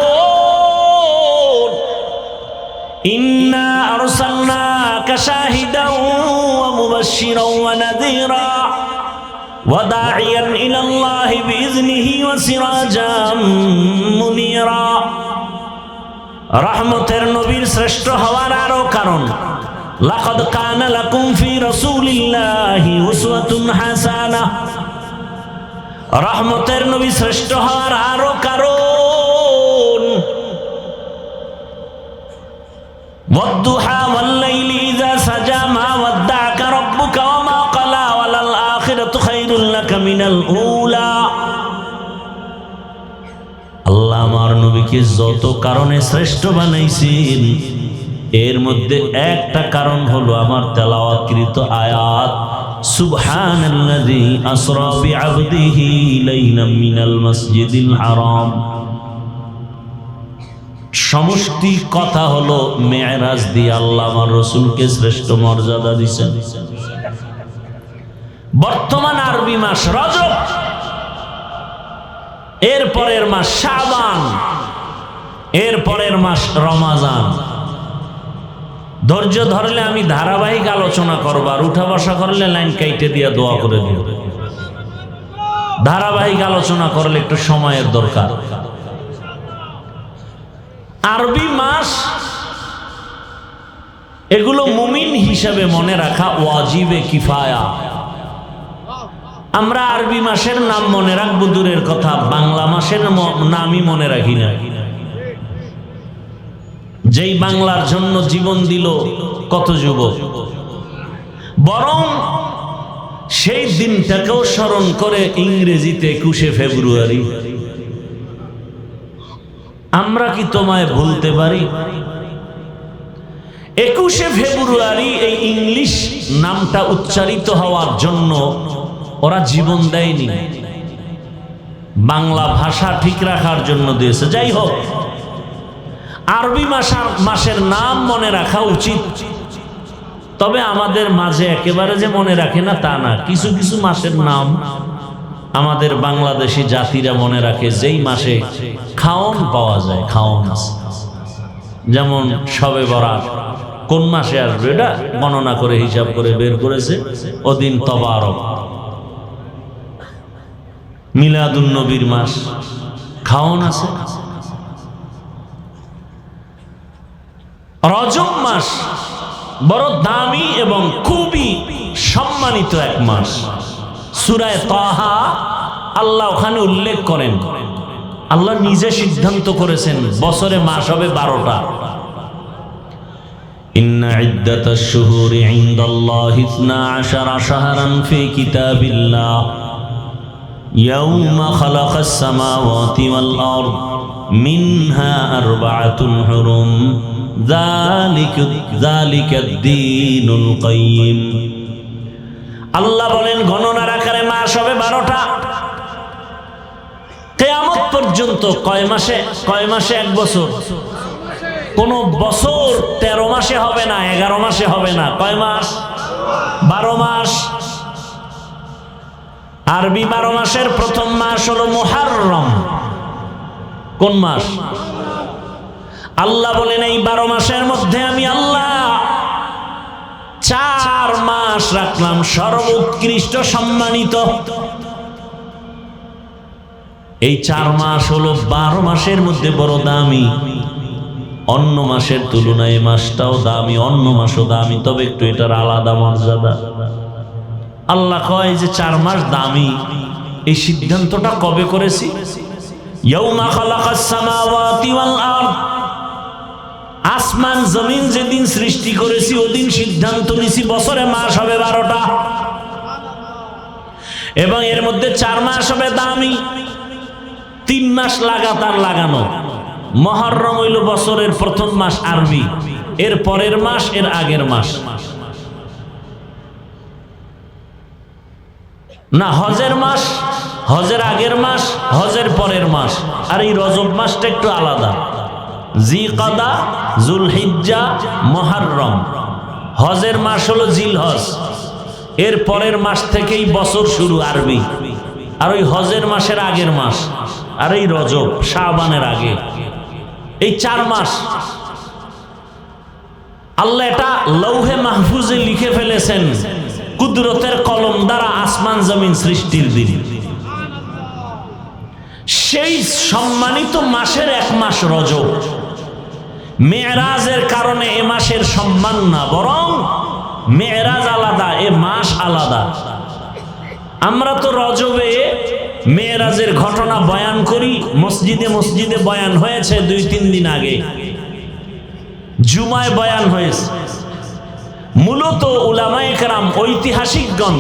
ইন্না আরসালনাকা শাহিদাও ওয়া মুবাশশিরাও ওয়া নাযীরা ওয়া দাঈয়ান ইলাল্লাহি বিইজনিহি ওয়া সিরাজাম মুনীরা রহমতের নবীর শ্রেষ্ঠ হওয়ার আরো কারণ লাকাদ কানা লাকুম ফি রাসূলিল্লাহি উসওয়াতুন হাসানাহ রহমতের নবী শ্রেষ্ঠ হওয়ার আরো কারণ ওয়াদ্দুহা ওয়াল্লাইলি ইযা সাজা মা ওয়াদ্দাআকা রাব্বুকা ওয়া মা ক্বালা ওয়ালাল আখিরাতু খায়রুল লাকা মিনাল উলা আল্লাহ আমার নবীকে যত কারণে শ্রেষ্ঠ বানাইছেন এর মধ্যে একটা কারণ হলো আমার তেলাওয়াতকৃত আয়াত সুবহানাল্লাযী আসরা বিআবদিহি লাইলাম মিনাল মাসজিদিল হারাম সমষ্টি কথা হলো মেরাজ দিয়ে আল্লাহ আমার রাসূলকে শ্রেষ্ঠ মর্যাদা দিয়েছেন বর্তমান আরবি মাস রজব এর পরের মাস শাবান এর পরের মাস রমাজান ধৈর্য ধরলে আমি ধারাবাহিক আলোচনা করব আর উঠা বসা করলে লাইন কাইটে দিয়া দোয়া করে দিব ধারাবাহিক আলোচনা করলে একটু সময়ের দরকার আরবি মাস এগুলো মুমিন হিসাবে মনে রাখা ওয়াজিবে কিফায়া। আমরা আরবি মাসের নাম মনে রাখবো দূরের কথা, বাংলা মাসের নামই মনে রাখি না। যেই বাংলার জন্য জীবন দিল কত যুবক, বরং সেই দিনটাকেও স্মরণ করে ইংরেজিতে 21শে ফেব্রুয়ারি। আমরা কি তোমায় ভুলতে পারি? 21শে ফেব্রুয়ারি এই ইংলিশ নামটা উচ্চারিত হওয়ার জন্য ওরা জীবন দেয়নি, বাংলা ভাষা ঠিক রাখার জন্য দিয়েছে। যাই হোক, আরবি মাসের নাম মনে রাখা উচিত, তবে আমাদের মাঝে একেবারে যে মনে রাখে না তা না। কিছু কিছু মাসের নাম আমাদের বাংলাদেশি জাতিরা মনে রাখে, যেই মাসে খাওন পাওয়া যায়, খাওন। যেমন শবে বরাত কোন মাসে আসবে এটা গণনা করে হিসাব করে বের করেছে, ওদিন তবারক। মিলাদুন নবীর মাস, খাওন আছে। রজব মাস বড় দামি এবং খুবই সম্মানিত এক মাস। সূরা তাহা আল্লাহ ওখানে উল্লেখ করেন, আল্লাহ নিজে সিদ্ধান্ত করেছেন বছরে মাস হবে 12টা। ইন্না ইদ্দাতাশ শুহুরি ইনদাল্লাহি 12 শাহরান ফি কিতাবিল্লাহ ইয়াউমা খালাকাস সামাওয়াতি ওয়াল আরদ মিনহা আরবাআতুন হুরুম যালিকাদ-দীনুল কাইয়্যিম। আল্লাহ বলেন গণনার আকারে মাস হবে 12টা। কিয়ামত পর্যন্ত কয় মাসে এক বছর? কোন বছর 13 মাসে হবে না, 11 মাসে হবে না। কয় মাস? 12 মাস। আরবি 12 মাসের প্রথম মাস হলো মুহররম। কোন মাস? আল্লাহ বলেন এই 12 মাসের মধ্যে আমি আল্লাহ 4 মাস রাখলাম সর্বোৎকৃষ্ট সম্মানিত। এই 4 মাস হলো 12 মাসের মধ্যে বড় দামি। অন্য মাসের তুলনায় এই মাসটাও দামি, অন্য মাসও দামি, তবে একটু এটার আলাদা মর্যাদা। আল্লাহ কয় যে 4 মাস দামি। এই সিদ্ধান্তটা কবে করেছি? ইয়াউমা খালাকাস সামাওয়াতি ওয়াল আরদ, আসমান জমিন যেদিন সৃষ্টি করেছি ওদিন সিদ্ধান্ত নিছি বছরে মাস হবে 12টা, এবং এর মধ্যে 4 মাস হবে দামি। 3 মাস লাগাতার লাগানো। মুহররম হইল বছরের প্রথম মাস আরবি, এর পরের মাস এর আগের মাস না, হজের মাস, হজের আগের মাস, হজের পরের মাস। আর এই রজব মাসটা একটু আলাদা। জিকাদা, জুলহিজ্জা, মুহররম। হজের মাস হলো জিলহজ, এর পরের মাস থেকেই বছর শুরু আরবি। আর ওই হজের মাসের আগের মাস, আর এই রজব শাবানের আগে। এই 4 মাস আল্লাহ এটা লৌহে মাহফুজে লিখে ফেলেছেন কুদরতের কলম দ্বারা আসমান জমিন সৃষ্টির দিন। সেই সম্মানিত মাসের এক মাস রজব। মেরাজের কারণে এ মাসের সম্মান না, বরং মেরাজ আলাদা, এ মাস আলাদা। আমরা তো রজবে মেরাজের ঘটনা বয়ান করি, মসজিদে মসজিদে বয়ান হয়েছে 2-3 দিন আগে, জুমায় বয়ান হয়েছে। মূলত উলামায়ে কেরাম, ঐতিহাসিকগণ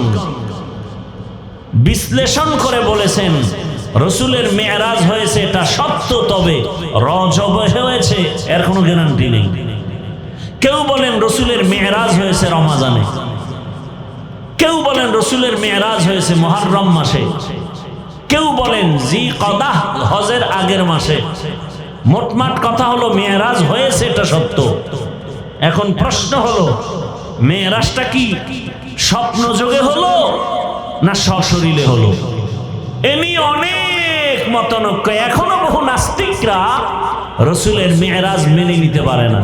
বিশ্লেষণ করে বলেছেন রসুলের মেরাজ হয়েছে এটা সত্য, তবে রজবে হয়েছে এর কোনো গ্যারান্টি নেই। কেউ বলেন রসুলের মেরাজ হয়েছে রমাজানে, কেউ বলেন রসুলের মেরাজ হয়েছে মুহররম মাসে, কেউ বলেন জিকাদাহ হজের আগের মাসে। মোটমাট কথা হলো মেরাজ হয়েছে এটা সত্য। এখন প্রশ্ন হলো মেরাজটা কি স্বপ্ন যোগে হলো না সশরীরে হলো? এ নিয়ে অনেক মতনৈক্য। এখনো বহু নাস্তিকরা রসুলের মেরাজ মেনে নিতে পারে না,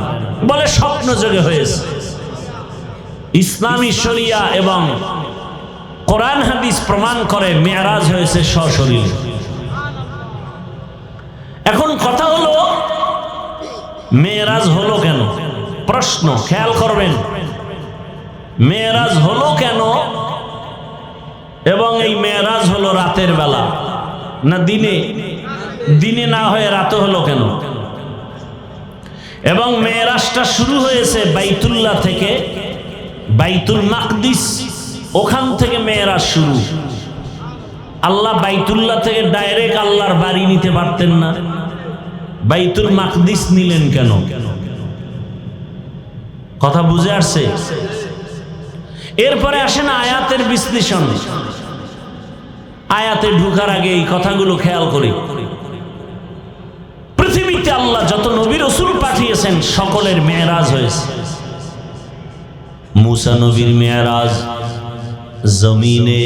বলে স্বপ্ন যোগে হয়েছে। ইসলামী শরিয়া এবং কোরআন হাদিস প্রমাণ করে মেরাজ হয়েছে সশরীরে। এখন কথা হলো মেরাজ হলো কেন? প্রশ্ন খেয়াল করবেন, মেরাজ হলো কেন এবং এই মেরাজ হলো রাতের বেলা না দিনে? দিনে না হয়ে রাতে হলো কেন? এবং মেরাজটা শুরু হয়েছে বাইতুল্লাহ থেকে, বাইতুল মাকদিস, ওখান থেকে মেরাজ শুরু। আল্লাহ বাইতুল্লাহ থেকে ডাইরেক্ট আল্লাহর বাড়ি নিতে পারতেন না, বাইতুল মাকদিস নিলেন কেন? কথা বুঝে আসছে? এরপরে আসেন আয়াতের বিশ্লেষণ। আয়াতে ঢুকার আগে এই কথাগুলো খেয়াল করি। পৃথিবীতে আল্লাহ যত নবী রাসূল পাঠিয়েছেন সকলের মেরাজ হয়েছে। মুসা নবীর মেরাজ জমিনে,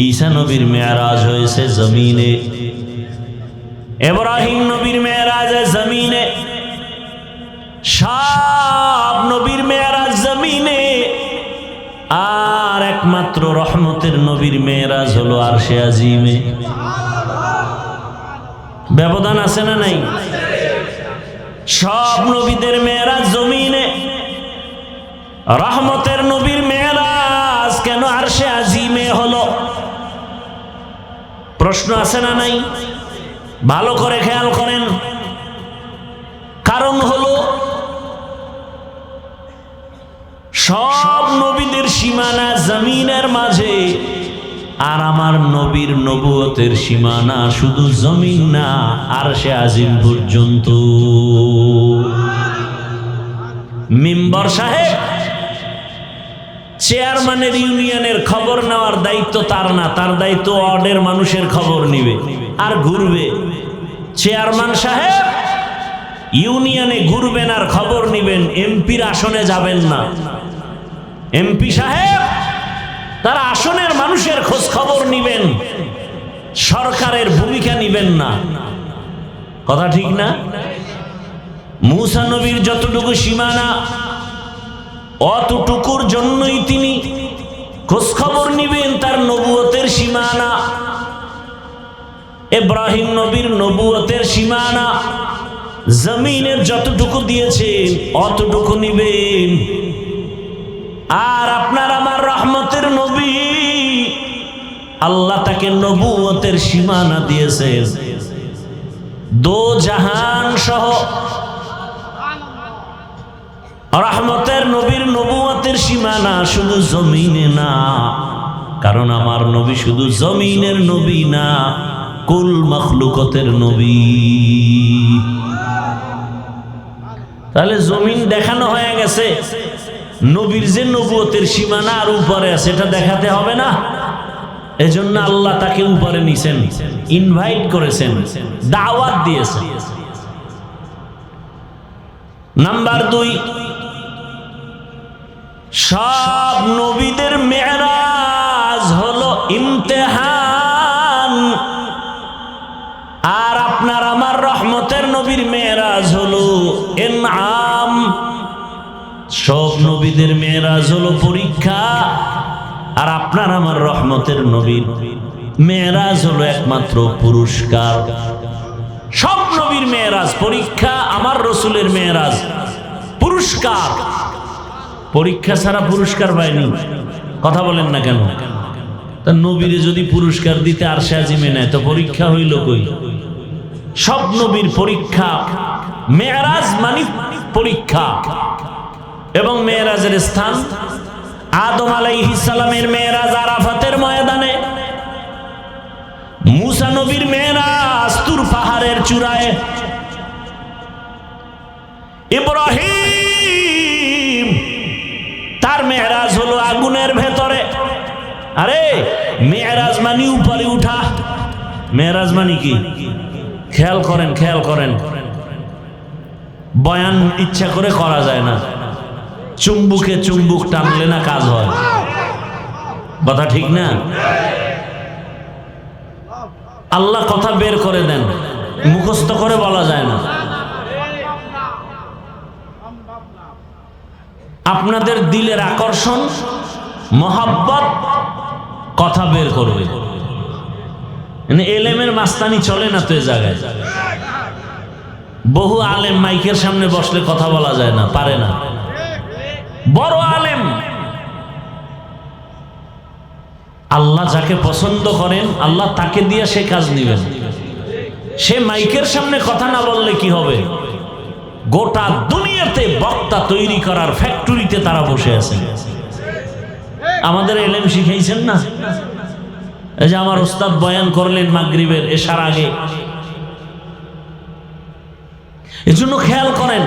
ঈসা নবীর মেরাজ হয়েছে জমিনে, ইব্রাহিম নবীর মেরাজ জমিনে, সব নবীর মেরাজ জমিনে। আর একমাত্র রহমতের নবীর মেরাজ হলো আরশে আজিমে। ব্যবধান আছে না নাই? সব নবীদের মেরাজ জমিনে, রহমতের নবীর মেরাজ কেন আরশে আজিমে হলো? প্রশ্ন আছে না নাই? ভালো করে খেয়াল করেন। কারণ হলো সব নবীদের সীমানা জমিনের মাঝে, আর আমার নবীর নবুয়তের সীমানা শুধু জমিন না, আরশে আজিম পর্যন্ত। মেম্বার সাহেব চেয়ারম্যানের ইউনিয়নের খবর নেওয়ার দায়িত্ব তার না, তার দায়িত্ব ওয়ার্ডের মানুষের খবর নিবে আর ঘুরবে। চেয়ারম্যান সাহেব ইউনিয়নে ঘুরবেন আর খবর নিবেন, এমপির আসনে যাবেন না। এমপি সাহেব তার আসনের মানুষের খোঁজ খবর নিবেন, সরকারের ভূমিকা নিবেন না। কথা ঠিক না? মুসা নবীর যতটুকু সীমানা, অতটুকুর জন্যই তিনি খোঁজ খবর নিবেন তার নবুয়তের সীমানা। ইব্রাহিম নবীর নবুয়তের সীমানা জমিনের যতটুকু দিয়েছেন অতটুকু নিবেন। আর আপনার আমার রহমতের নবী, আল্লাহ তাকে নবুয়তের সীমানা দিয়েছেন দো জাহান সহ। রহমতের নবীর নবুয়তের সীমানা শুধু জমিনে না, কারণ আমার নবী শুধু জমিনের নবী না, কুল মখলুকতের নবী। তাহলে জমিন দেখানো হয়ে গেছে, নবীর যে নবুয়তের সীমানা আর উপরে আছে সেটা দেখাতে হবে না। এজন্য আল্লাহ তাকে উপরে নিছেন, ইনভাইট করেছেন, দাওয়াত দিয়েছেন। নাম্বার 2, সব নবীদের মেরাজ হলো ইমতিহান, আর আপনার আমার রহমতের নবীর মেরাজ হলো ইনআম। সব নবীদের মেরাজ হলো পরীক্ষা, আর আপনার আমার রহমতের নবীর মেরাজ হলো একমাত্র পুরস্কার। সব নবীর মেরাজ পরীক্ষা, আমার রসুলের মেরাজ পুরস্কার। পরীক্ষা ছাড়া পুরস্কার পায়নি। কথা বলেন না কেন? তা নবীরে যদি পুরস্কার দিতে আরশে আজিমে নেয় তো পরীক্ষা হইল কই? সব নবীর পরীক্ষা। মেরাজ মানে পরীক্ষা। এবং মেরাজের স্থান আদম আলাইহিস সালামের মেরাজ আরাফাতের ময়দানে, মুসা নবীর মেরাজ তুর পাহাড়ের চূড়ায়, ইব্রাহিম তার মেরাজ হলো আগুনের ভেতরে। আরে মেরাজ মানে উপরে উঠা। মেরাজ মানে কি? খেয়াল করেন, খেয়াল করেন। বয়ান ইচ্ছা করে করা যায় না, চুম্বুকে চুম্বুক টানলে না কাজ হয়। কথা ঠিক না? আল্লাহ কথা বের করে দেন, মুখস্থ করে বলা যায় না। আপনাদের দিলের আকর্ষণ, মহাব্বত কথা বের করবে। এলেমের মাস্তানি চলে না তো এ জায়গায়। বহু আলেম মাইকের সামনে বসলে কথা বলা যায় না, পারে না। বড় আলেম, আল্লাহ যাকে পছন্দ করেন আল্লাহ তাকে দিয়ে সে কাজ নেবেন। সে মাইকের সামনে কথা না বললে কি হবে? গোটা দুনিয়াতে বক্তা তৈরি করার ফ্যাক্টরিতে তারা বসে আছেন। আমাদের এলেম শিখাইছেন না? এই যে আমার ওস্তাদ বয়ান করলেন মাগরিবের এশার আগে, এজন্য খেয়াল করেন।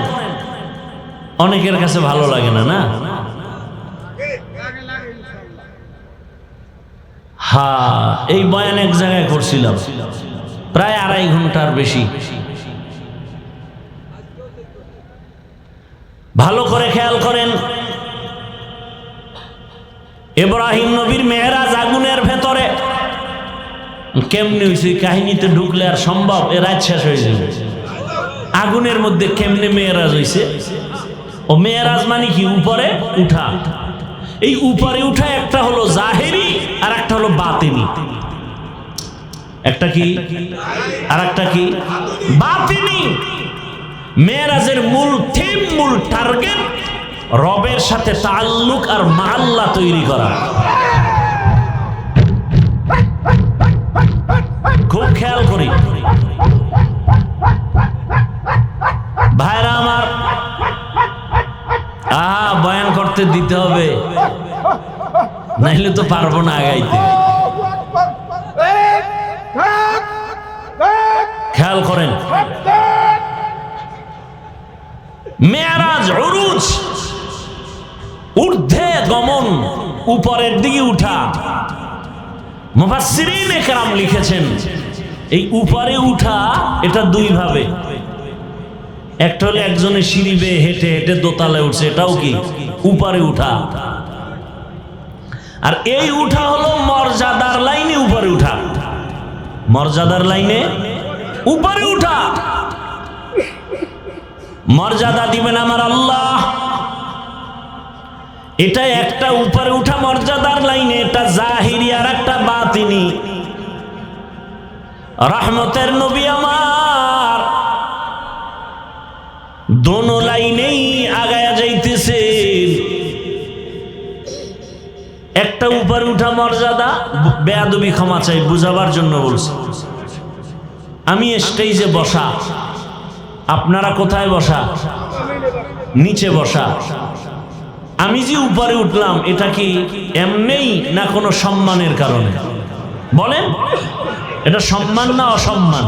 অনেকের কাছে ভালো লাগে না, না? হ্যাঁ, এই বয়ান এক জায়গায় করছিলাম প্রায় 2.5 ঘন্টার বেশি। ভালো করে খেয়াল করেন, ইব্রাহিম নবীর মেরাজ আগুনের ভেতরে কেমনে হয়েছে? কাহিনীতে ঢুকলে আর সম্ভব? এ রাত শেষ হয়ে যাবে। আগুনের মধ্যে কেমনে মেরাজ হয়েছে? ও মেরাজ মানে কি? উপরে উঠা। এই উপরে উঠা একটা হলো জাহেরি আর একটা হলো বাতিনি। একটা কি আর একটা কি? বাতিনি। মেরাজের মূল থিম, মূল টার্গেট রবের সাথে তাআল্লুক আর মাআল্লা তৈরি করা। খুব খেয়াল করি ভাইরা আমার, বয়ান করতে দিতে হবে, নাইলে তো পারবো না আগাইতে। খেয়াল করেন, মেরাজ, উরুজ, ঊর্ধ্বে গমন, উপরের দিকে উঠা। মুফাসসিরিনে কেরাম লিখেছেন এই উপরে উঠা এটা দুই ভাবে। একটা হলো একজনের সিঁড়ি বেয়ে হেঁটে হেঁটে দোতলায় উঠছে, এটাও কি উপরে উঠা। আর এই উঠা হলো মর্যাদার লাইনে উপরে উঠা। মর্যাদার লাইনে উপরে উঠা। মর্যাদা দিবেন আমার আল্লাহ, এটা একটা উপরে উঠা মর্যাদার লাইনে, এটা জাহিরি আর একটা বাতিনি। রহমতের নবী আমার দোনো লাইনেই আগায়া যাইতেছে। একটা উপরে উঠা মর্যাদা, বেয়াদবি ক্ষমা চাই, বুঝাবার জন্য বলছি। আমি স্টেজে বসা, আপনারা কোথায় বসা? নিচে বসা। আমি যে উপরে উঠলাম এটা কি এমনেই না কোনো সম্মানের কারণে? বলেন, এটা সম্মান না অসম্মান?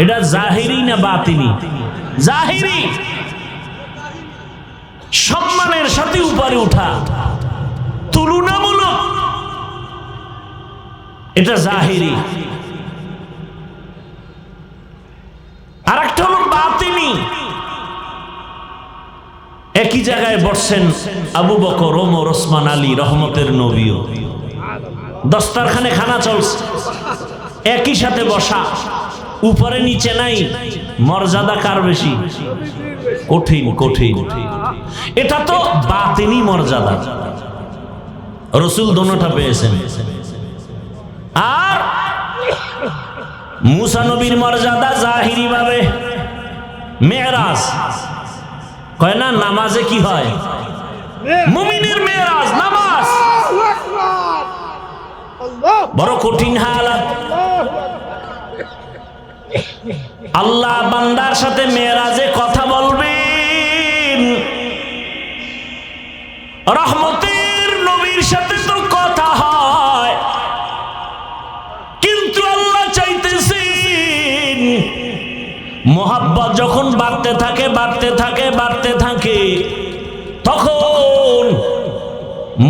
এটা জাহিরি না বাতিনি? জাহিরি। সম্মানের সাথে উপরে উঠা, তুলনামূলক এটা জাহিরি। আর একটা হলো বাতিনি। একই জায়গায় বসছেন আবু বকর, ওমর, ওসমান, আলী, রহমতের নবীও। দস্তারখানে খানা চলছে, একই সাথে বসা, উপরে নিচে নাই। মর্যাদা কার বেশি? কঠিন কঠিন। এটা তো বাতিনি মর্যাদা। রাসূল দোনোটা পেয়েছেন। আর মুসা নবীর মর্যাদা জাহিরি ভাবে। মেরাজ কয় না, নামাজে কি হয়? মুমিনের মেরাজ নামাজ। বড় কঠিন হালাত। আল্লাহ বান্দার সাথে মেরাজে কথা বলবেন। রহমতের নবীর সাথে তো কথা হয়, কিন্তু আল্লাহ চাইতেছেন মোহাব্বত যখন বাড়তে থাকে বাড়তে থাকে বাড়তে থাকে, তখন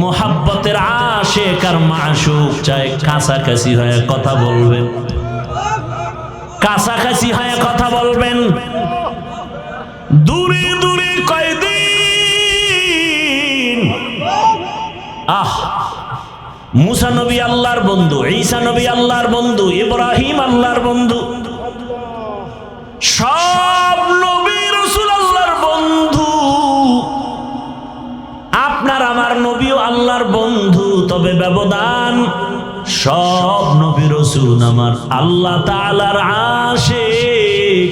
মোহাব্বতের আশিক আর মাশুক চায় কাছাকাছি হয়ে কথা বলবেন, কাছাকাছি হয়ে কথা বলবেন। দূরে দূরে কয়দিন। মুসা নবী আল্লাহর বন্ধু, ঈসা নবী আল্লাহর বন্ধু, ইব্রাহিম আল্লাহর বন্ধু, সব নবী রাসূল আল্লাহর বন্ধু। আপনার আমার নবীও আল্লাহর বন্ধু, তবে ব্যবধান সব নবী রাসূল আমার আল্লাহ তাআলার আশিক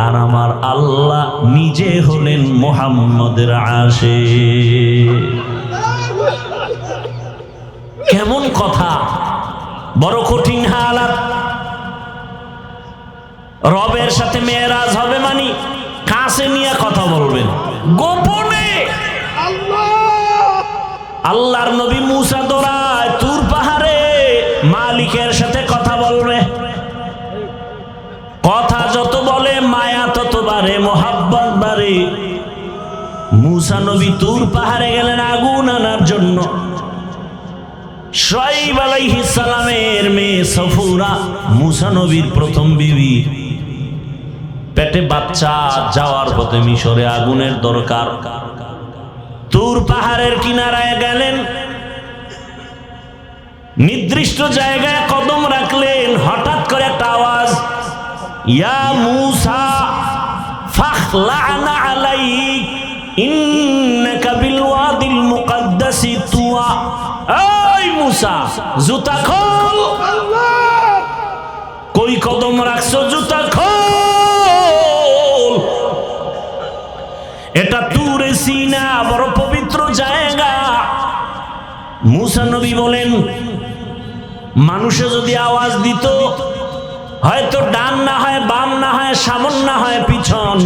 আর আমার আল্লাহ নিজে হলেন মুহাম্মদের আশিক। কেমন কথা, বড় কঠিন হালাত। রবের সাথে মেরাজ হবে মানে কাছে নিয়ে কথা বলবেন, গোপনে। আল্লাহর নবী মুসা দৌড়ায় তুর পাহাড়ে মালিকের সাথে কথা বলবে। কথা যত বলে মায়া তত বাড়ে, মোহাব্বত বাড়ে। মুসা নবী তুর পাহাড়ে গেলেন আগুন আনার জন্য। শুআয়ব আলাইহিস সালামের মেয়ে সফুরা মুসা নবীর প্রথম বিবি, পেটে বাচ্চা, যাওয়ার পথে মিশরে আগুনের দরকার। তুর পাহাড়ের কিনারায় গেলেন, নির্দিষ্ট জায়গায় কদম রাখলেন। হঠাৎ করে একটা আওয়াজ, ইয়া মুসা ফাখলা'না আলাইক ইন্নাকা বিল ওয়াদিল মুকাদ্দাসি তুয়া। এই মুসা, জুতা খোল। কই কদম রাখছো, জুতা খোল। এটা তুরে সিনা, বড় পবিত্র জায়গা। মুসা নবী বলেন, মানুষে যদি আওয়াজ দিত, হয়তো ডান না হয় বাম না হয় সামন না হয় পিছন,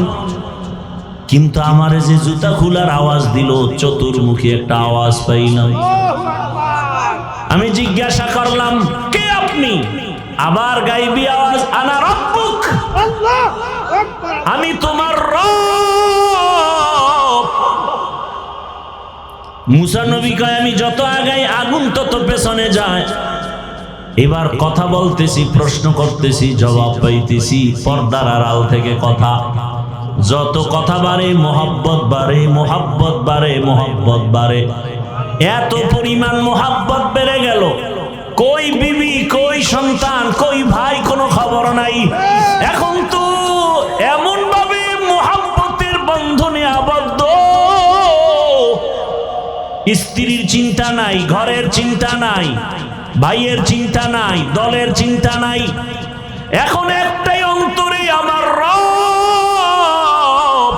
কিন্তু আমার যে জুতা খোলার আওয়াজ দিল, চতুর্মুখী একটা আওয়াজ পাইলাম। আমি জিজ্ঞাসা করলাম, কে আপনি? আবার গাইবি আওয়াজ, আনা রব্বুক, আমি তোমার রব। মুসা নবী কয়, আমি যত আগাই আগুন তত পেছনে যায়। এবার কথা বলতেছি, প্রশ্ন করতেছি, জবাব পাইতেছি পর্দার আড়াল থেকে কথা। যত কথা বাড়ে মোহাব্বত বাড়ে, মোহাব্বত বাড়ে, মোহাব্বত বাড়ে। এত পরিমাণ মোহাব্বত বেড়ে গেল, কই বিবি, কই সন্তান, কই ভাই, কোনো খবর নাই। এখন তো এমন ভাবে মোহাব্বতের বন্ধনে আবদ্ধ, স্ত্রীর চিন্তা নাই, ঘরের চিন্তা নাই, ভাইয়ের চিন্তা নাই, দলের চিন্তা নাই। এখন একটাই অন্তরে, আমার রব,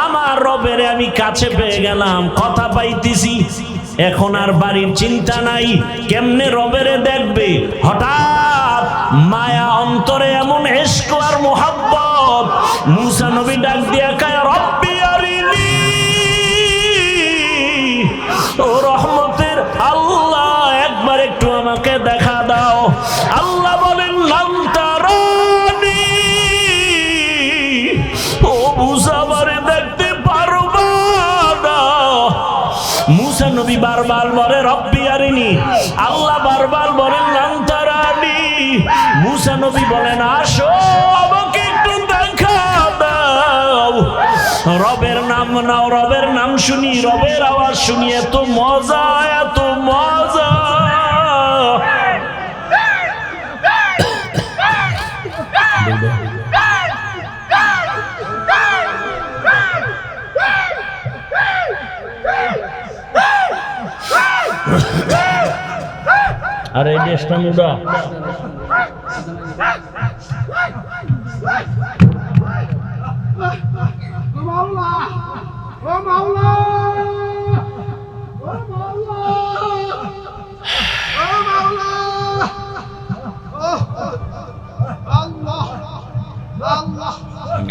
আমার রবের আমি কাছে পেয়ে গেলাম, কথা পাইতেছি। এখন আর বাড়ির চিন্তা নাই, কেমনে রবেরে দেখবে। হঠাৎ মায়া অন্তরে, এমন ইশক আর মোহাব্বত। মুসা নবী ডাক দিয়া কয়, রব্বি আরিনি, ও রহমতের আল্লাহ, একবার একটু আমাকে দেখা দাও। আল্লাহ বলেন, লাম তারানি, ও মুসা আমারে দেখতে পারবা না। মুসা নবী বারবার বলে, রব্বি আরিনি। আল্লাহ বারবার বলেন, লাম তারানি। মুসা নবী বলেন, আসো আমাকে একটু দেখা দাও। রবের নাম নাও, রবের নাম শুনি, রবের আওয়াজ শুনি, এত মজা, এত মজা। আরে দেশটা মুডা,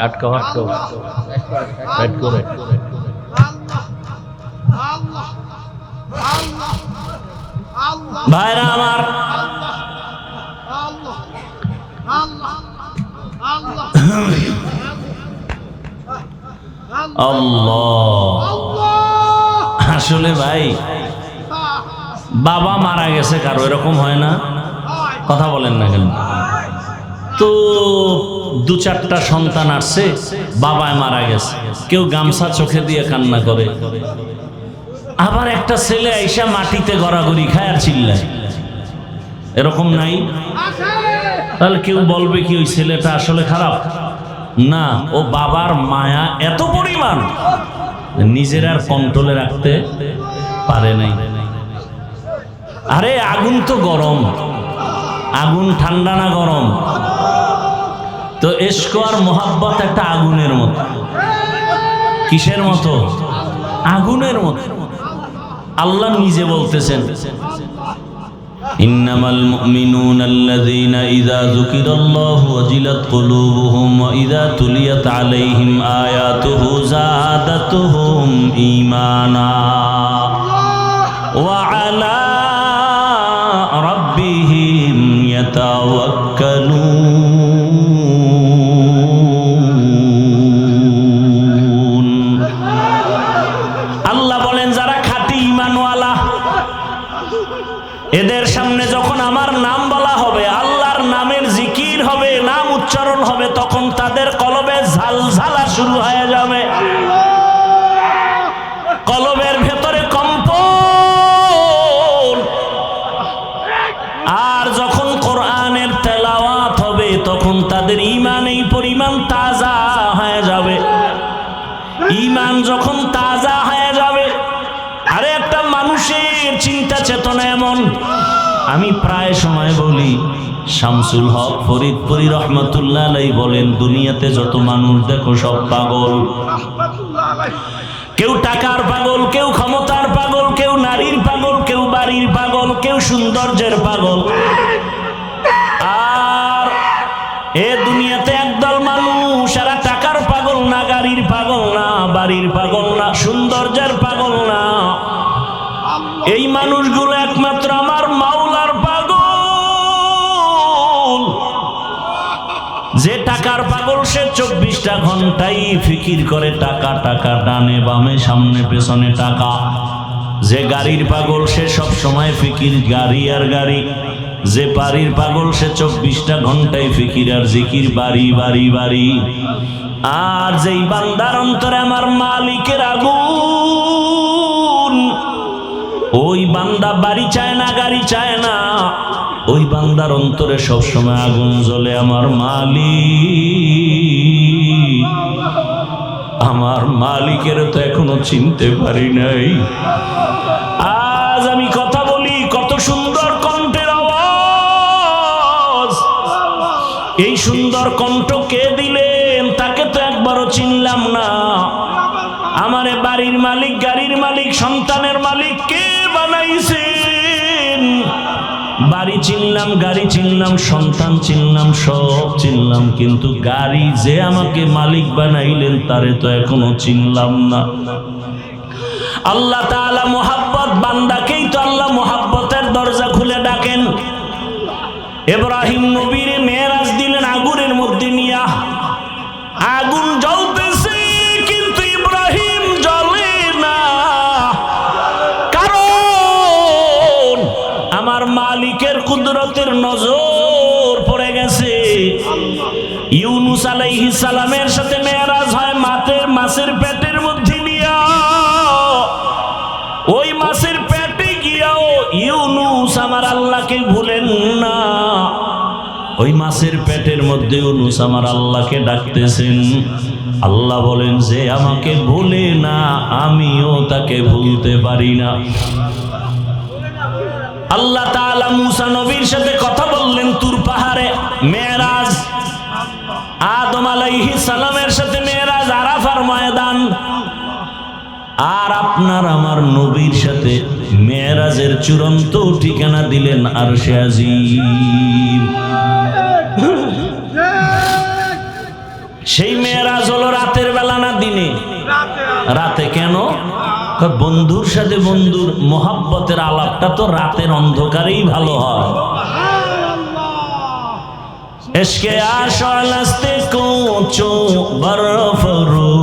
আটকাও আটকাও, রাইট করে। ভাইরা আমার, আল্লাহ, আসলে ভাই বাবা মারা গেছে কারো, এরকম হয় না? কথা বলেন না কেন? তো দু চারটা সন্তান আসছে, বাবায় মারা গেছে, কেউ গামছা চোখে দিয়ে কান্না করে। আবার একটা ছেলে আইসা মাটিতে গড়াগড়ি খায় আর চিল্লায়, এরকম নাই? তাহলে কেউ বলবে কি ওই ছেলেটা আসলে খারাপ? না, ও বাবার মায়া এত পরিমাণ, নিজের আর কন্ট্রোলে রাখতে পারে নাই। আরে আগুন তো গরম, আগুন ঠান্ডা না গরম? তো ইশক আর মোহাব্বত একটা আগুনের মতো। কিসের মতো? আগুনের মতো। আল্লাহ নিজে বলতেছেন, ইন্নামাল মুমিনুনা আল্লাযীনা ইযা যুকিরাল্লাহু ওয়াজিলাত কুলুবুহুম ওয়া ইযা তুলিয়াত আলাইহিম আয়াতুহু যাদাতুহুম ঈমানা ওয়া আলা রাব্বিহিম ইয়াতাওয়াক্কালুন। আল্লাহ বলেন, যারা খাঁটি ঈমানওয়ালা, এদের সামনে যখন আমার নাম বলা হবে, আল্লাহর নামের জিকির হবে, নাম উচ্চারণ হবে, তখন তাদের কলবে ঝালঝালা শুরু হয়ে যাবে, কলবের ভেতরে কম্পন। আর যখন কোরআনের তেলাওয়াত হবে, তখন তাদের ঈমান এই পরিমাণ তাজা হয়ে যাবে। ঈমান যখন তাজা হয়ে যাবে, আরে একটা মানুষের চিন্তা চেতনা এমন, আমি প্রায় সময় বলি, শামসুল হক ফরিদপুরি রহমতুল্লাহ আলাইহি বলেন, দুনিয়াতে যত মানুষ দেখো সব পাগল। কেউ টাকার পাগল, কেউ ক্ষমতার পাগল, কেউ নারীর পাগল, কেউ বাড়ির পাগল, কেউ সৌন্দর্যের পাগল। আর এ দুনিয়াতে একদল মানুষ, এরা টাকার পাগল না, গাড়ির পাগল না, বাড়ির পাগল না, সৌন্দর্যের পাগল না। এই মানুষগুলো একমাত্র আমার মাওলার পাগল। যে টাকার পাগল, সে 24টা ঘন্টাই ফিকির করে টাকা, টাকা, ডানে বামে সামনে পেছনে টাকা। যে গাড়ির পাগল, সে সব সময় ফিকির গাড়ি আর গাড়ি। যে বাড়ির পাগল, সে 24টা ঘন্টাই ফিকির আর জিকির, বাড়ি বাড়ি বাড়ি। আর যেই বান্দার অন্তরে আমার মালিকের আগুন, ওই বান্দা বাড়ি চায় না, গাড়ি চায় না, ওই বান্দার অন্তরে সবসময় আগুন জ্বলে। আমার মালিক, আমার মালিকের তো এখনো চিনতে পারি নাই। আজ আমি কথা বলি, কত সুন্দর কণ্ঠের আওয়াজ। এই সুন্দর কণ্ঠ কে দিলেন? তাকে তো একবারও চিনলাম না। আমারে বাড়ির মালিক, গাড়ির মালিক, সন্তানের মালিক কে বানাইছেন? বাড়ি চিনলাম, গাড়ি চিনলাম, সন্তান চিনলাম, সব চিনলাম, কিন্তু গাড়ি যে আমাকে মালিক বানাইলেন, তারে তো এখনো চিনলাম না। আল্লাহ তাআলা মোহাব্বত, বান্দাকেই তো আল্লাহ মোহাব্বতের দরজা খুলে ডাকেন। ইব্রাহিম নবীর মেরাজ দিলেন আগুনের মধ্যে নিয়া। আগুন জ্বলতেছে, কিন্তু ইব্রাহিম জ্বলে না। কারণ আমার মালিকের কুদরতের নজর পড়ে গেছে। ইউনুস আলাইহিস সালামের সাথে মেরাজ হয় মাছের পেটের মধ্যে নিয়া। ওই মাছের পেটে গিয়াও ইউনুস আমার আল্লাহকে ভুলেন না। ওই মাছের পেটের মধ্যে ইউনুস আমার আল্লাহকে ডাকতেছেন। আল্লাহ বলেন, যে আমাকে ভুলে না, আমিও তাকে ভুলতে পারি না। আল্লাহ তাআলা মুসা নবীর সাথে কথা বললেন তুর পাহাড়ে, মেরাজ। আদম আলাইহিস সালামের সাথে মেরাজ, আরাফার ময়দান। আর আপনার আমার নবীর সাথে মেরাজের চূড়ান্ত ঠিকানা দিলেন আরশে আজিম। সেই মেরাজ হলো রাতের বেলা না দিনে? রাতে। কেন? বন্ধুর সাথে বন্ধুর মোহাব্বতের আলাপটা তো রাতের অন্ধকারেই ভালো হয়। ইশকে আশালস্তে কোচো বরফরু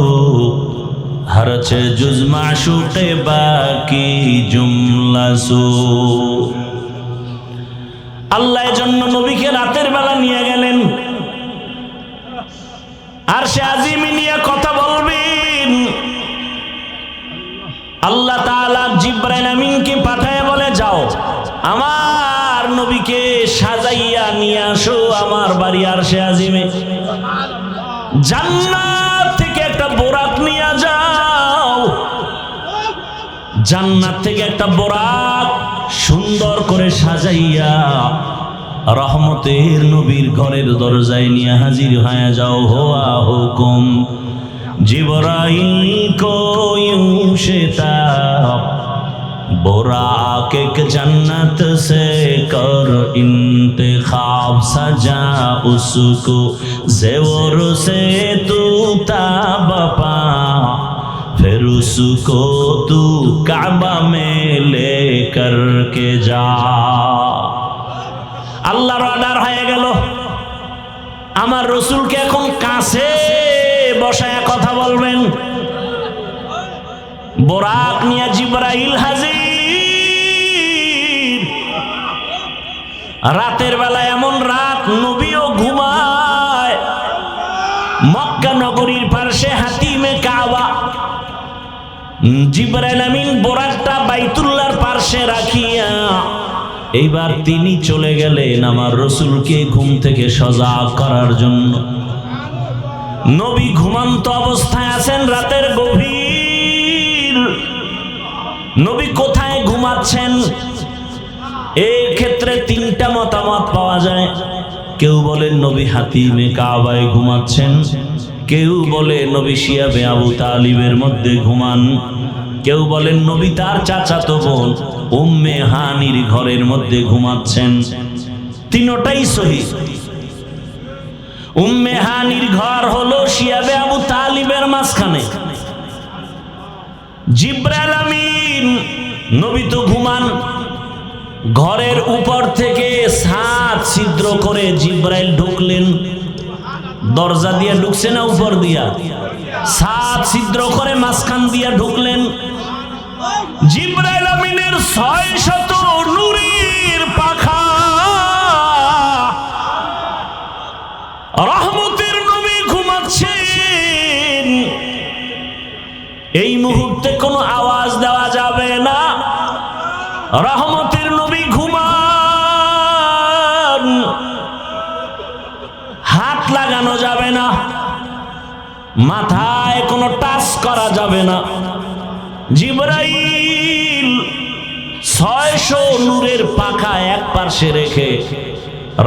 হরছে জুজ মাশুকে বাকি জুমলাসু। আল্লাহ জন্য নবীকে রাতের বেলা নিয়ে গেলেন, আর সে আজিমি নিয়ে কথা বলবেন। আল্লাহ তাআলা জিবরাইল আমিনকে পাঠায় বলে, যাও আমার নবীকে সাজাইয়া নিয়ে আসো আমার বাড়ি আরশে আজিমে। জান্নাত থেকে একটা বোরাক নিয়ে যাও। জান্নাত থেকে একটা বোরাক সুন্দর করে সাজাইয়া রহমতের নবীর ঘরের দরজায় নিয়ে হাজির হয়ে যাও। হোয়া হুকুম জিবরাইল কো यूं शिताब बुराक एक जन्नत से कर इंतखाब सजा उसको ज़ेवर से तू ताब पा फिर उसको तू काबा में ले कर के जा। আল্লাহর অর্ডার হয়ে গেল। আমার রসুলকে এখন কাছে বসায় কথা বলবেন। বোরাক নিয়ে জিবরাইল হাজির। রাতের বেলা এমন রাত নবীও ঘুমায়। মক্কা নগরীর পাশে হাতিমে কাবা। জিবরাইল আমিন বোরাকটা বাইতুল্লাহর পাশে রাখিয়া এইবার তিনি চলে গেলেন আমার রসুলকে ঘুম থেকে সজাগ করার জন্য। নবী ঘুমন্ত অবস্থায় আছেন, রাতের গভীর। নবী কোথায় ঘুমাচ্ছেন? এই ক্ষেত্রে তিনটা মতামত পাওয়া যায়। কেউ বলেন নবী হাতিমে কাবায় ঘুমাচ্ছেন, কেউ বলে নবী শিয়াবে আবু তালিবের মধ্যে ঘুমান, কেউ বলেন নবী তার চাচাতো বোন উম্মে হানির ঘরের মধ্যে ঘুমাচ্ছেন। তিনটাই সহিহ। উম্মে হানির ঘর হলো শিয়াবে আবু তালিবের মাঝখানে। জিবরাইল আমিন নবী তো ঘুমান। ঘরের উপর থেকে 7 ছিদ্র করে জিবরাইল ঢুকলেন। দরজা দিয়ে ঢুকছে না উপর দিয়া? 7 ছিদ্র করে মাঝখান দিয়া ঢুকলেন। জিবরাইল আমিনের 600 নূরের পাখা। রহমতের নবী ঘুমাচ্ছেন। এই মুহূর্তে কোনো আওয়াজ দেওয়া যাবে না। রহমতের নবী ঘুমান। হাত লাগানো যাবে না, মাথায় কোনো টাচ করা যাবে না। জিবরাইল 600 নূরের পাখা এক পাশে রেখে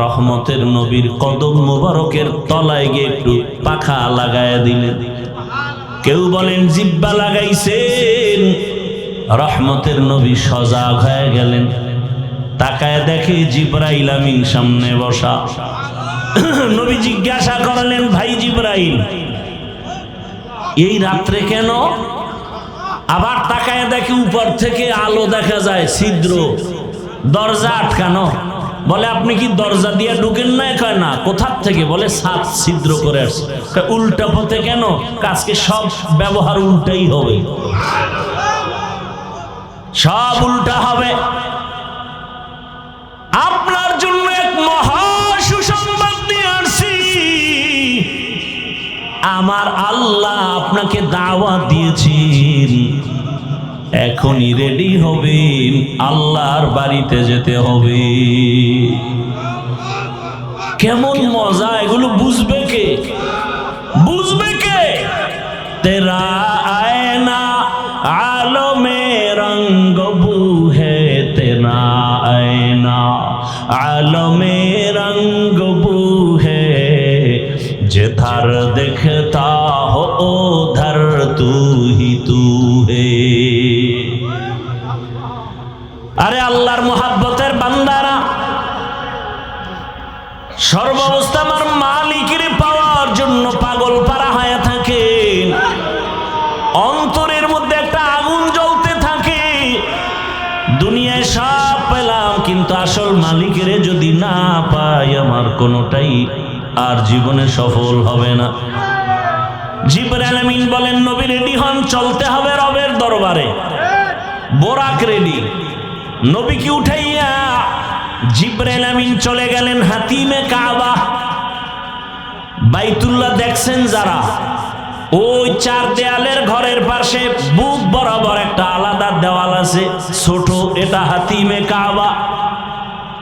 রহমতের নবীর কদম মোবারকের তলায় গিয়ে একটু পাখা লাগায় দিলেন। কেউ বলেন জিব্বা লাগাইছেন। রহমতের নবী সজাগ হয়ে গেলেন। তাকায় দেখে জিবরাইল আমিন সামনে বসা। নবী জিজ্ঞাসা করলেন, ভাই জিবরাইল, এই রাত্রে কেন? আবার তাকায় দেখে উপর থেকে আলো দেখা যায়, ছিদ্র, দরজা আটকানো। বলে আপনি কি দরজা দিয়ে ঢুকেন না? কয় না। কোথার থেকে? বলে 7 ছিদ্র করে আসছে। উল্টা পথে কেন? আজকে সব ব্যবহার উল্টাই হবে, সব উল্টা হবে। আপনার জন্য এক মহা সুসংবাদ নিয়ে আসছি। আমার আল্লাহ আপনাকে দাওয়াত দিয়েছেন। এখনই রেডি হবেন, আল্লাহর বাড়িতে যেতে হবে। কেমন মজা! এগুলো বুঝবে কে? বুঝবে কে? তেরা আয়না আলো মে রঙ্গ বু হে, তেরা আয়না আলো মে রঙ্গ বু হে, जिधर दिखता हो उधर तू ही तू है। আরে আল্লাহর মুহাব্বতের বান্দারা, সর্বাবস্থা আমার মালিকের পাওয়ার জন্য পাগল পারা হয়ে থাকে। অন্তরের মধ্যে একটা আগুন জ্বলতে থাকে। দুনিয়ায় সব পেলাম, কিন্তু আসল মালিকের যদি না পাই, আমার কোনোটাই আর জীবনে সফল হবে না। জিবরাইল আমিন বলেন, নবী রেডি হন, চলতে হবে রবের দরবারে। বোরাক রেডি। নবীকে উঠাইয়া জিবরাইল আমিন চলে গেলেন হাতিমে কাবা। বাইতুল্লাহ দেখছেন যারা, ওই 4 দেয়ালের ঘরের পাশে বুক বরাবর একটা আলাদা দেওয়াল আছে, ছোট। এটা হাতিমে কাবা।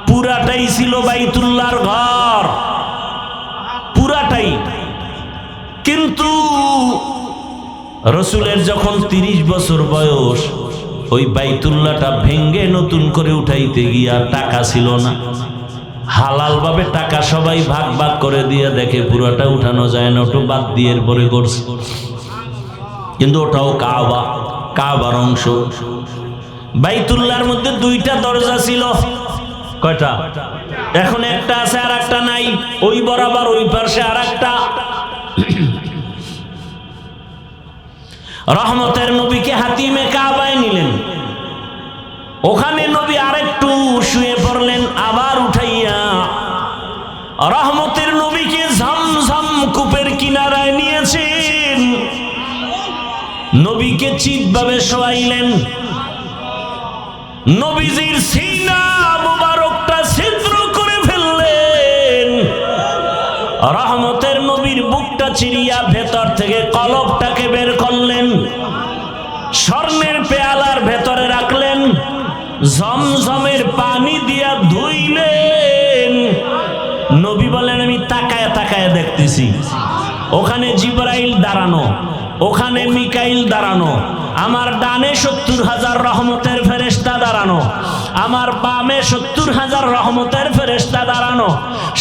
পুরাটাই ছিল বাইতুল্লাহর ঘর, পুরাটাই। কিন্তু রসুলের যখন 30 বছর বয়স, ওই বাইতুল্লাহটা ভেঙ্গে নতুন করে উঠাইতে গিয়া টাকা ছিল না। হালাল ভাবে টাকা সবাই ভাগ ভাগ করে দিয়ে দেখে পুরোটা উঠানো যায় না, ওটা বাদ দিয়ে এরপরে করছে, কিন্তু ওটাও কাবার অংশ। বাইতুল্লাহর মধ্যে দুইটা দরজা ছিল, কয়টা? এখন একটা আছে আর একটা নাই, ওই বরাবর ওই পাশে আর একটা। রহমতের নবীকে হাতিমে কাবায় নিলেন, ওখানে নবী আরেকটু শুয়ে পড়লেন, আবার উঠাইয়া রহমতের নবীকে ঝমঝম কূপের কিনারায় নিয়েছেন, নবীকে চিৎভাবে শোয়াইলেন, নবীজির সিনা মুবারকটা ছিদ্র করে ফেললেন, রহমতের নবীর বুকটা চিরিয়া ভেতর থেকে কলবটাকে বের করলেন, স্বর্ণের পেয়ালার ভেতরে রাখলেন, জমজমের পানি দিয়া ধুইলেন। নবী বলেন আমি তাকায় তাকায় দেখতেছি, ওখানে জিবরাইল দাঁড়ানো, ওখানে মিকাইল দাঁড়ানো, আমার ডানে 70,000 রহমতের ফেরেশতা দাঁড়ানো, আমার বামে 70,000 রহমতের ফেরেশতা দাঁড়ানো,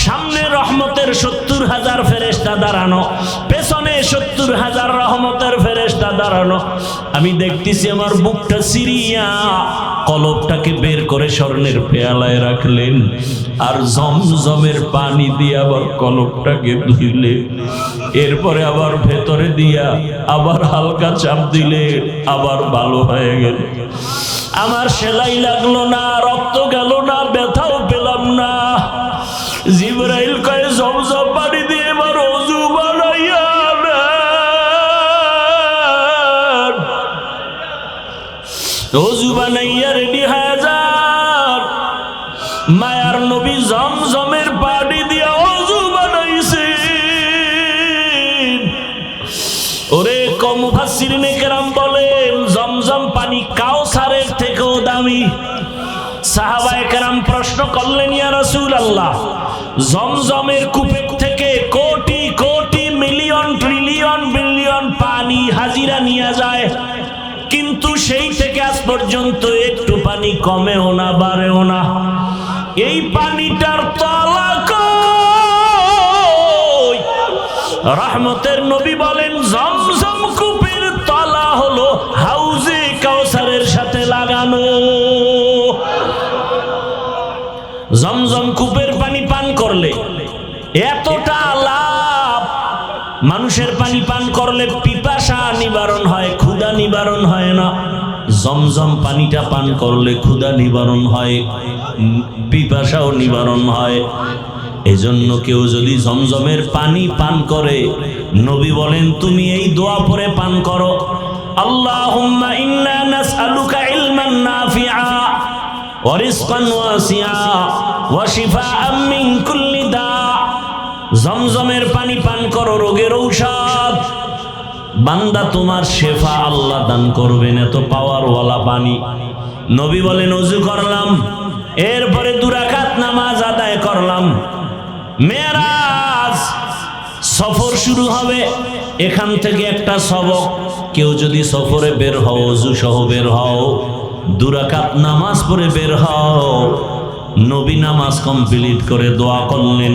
সামনে রহমতের 70,000 ফেরেশতা দাঁড়ানো, পেছনে 70,000 রহমতের ফেরেশতা দাঁড়ানো। আমি দেখতেছি আমার বুকটা সিরিয়া কলবটাকে বের করে স্বর্ণের পেয়ালায় রাখলেন, আর জমজমের পানি দিয়ে আবার কলবটাকে ধুইলে, এরপরে আবার ভেতরে দিয়া আবার হালকা চাপ দিলে আবার ভালো হয়ে গেল। আমার সেলাই লাগলো না, রক্ত গেল না, ব্যথাও পেলাম না। জিবরাইল কয়ে জমজম পানি দিয়ে এবার ওযু বানাইয়া নেন, ওযু বানাইয়া রেডি হয়ে যান। মায়ার নবী জমজমের পানি দিয়ে ওযু বানাইছেন। ওরে মুফাসসিরিনে কেরাম বলেন জমজম পানি কাউসারের থেকেও দামি। সাহাবায়ে কেরাম প্রশ্ন করলেন, ইয়া রাসূলুল্লাহ, জমজমের কূপের থেকে crore crore million trillion billion পানি হাজিরা নিয়ে যায়, কিন্তু সেই থেকে আজ পর্যন্ত একটু পানি কমেও না বাড়েও না, এই পানিটার তলা কই? রহমতের নবী বলেন জমজম কূপের তলা হলো হাউজে কাউসারের সাথে লাগানো। জমজম কূপের পানি পান করলে এতটা লাভ, মানুষের পানি পান করলে পিপাসা নিবারণ হয়, ক্ষুধা নিবারণ হয় না। জমজম পানিটা পান করলে ক্ষুধা নিবারণ হয়, পিপাসাও নিবারণ হয়। এজন্য কেউ যদি জমজমের পানি পান করে, নবী বলেন তুমি এই দোয়া পড়ে পান করো, আল্লাহুম্মা ইন্না নাসআলুকা ইলমান নাফিআ ওয়া রিজকান ওয়াসিআ ওয়া শিফাআম মিন কুল্লি দা। জমজমের পানি পান করো, রোগের ঔষধ। বান্দা তোমার শেফা আল্লাহ দান করবেন, এত পাওয়ারওয়ালা পানি। নবী বলেন ওযু করলাম, এরপরে 2 রাকাত নামাজ আদায় করলাম। মেরাজ সফর শুরু হবে, এখান থেকে একটা সবক, কেউ যদি সফরে বের হও, ওযু সহ বের হও, 2 রাকাত নামাজ পড়ে বের হও। নবী নামাজ কমপ্লিট করে দোয়া করলেন।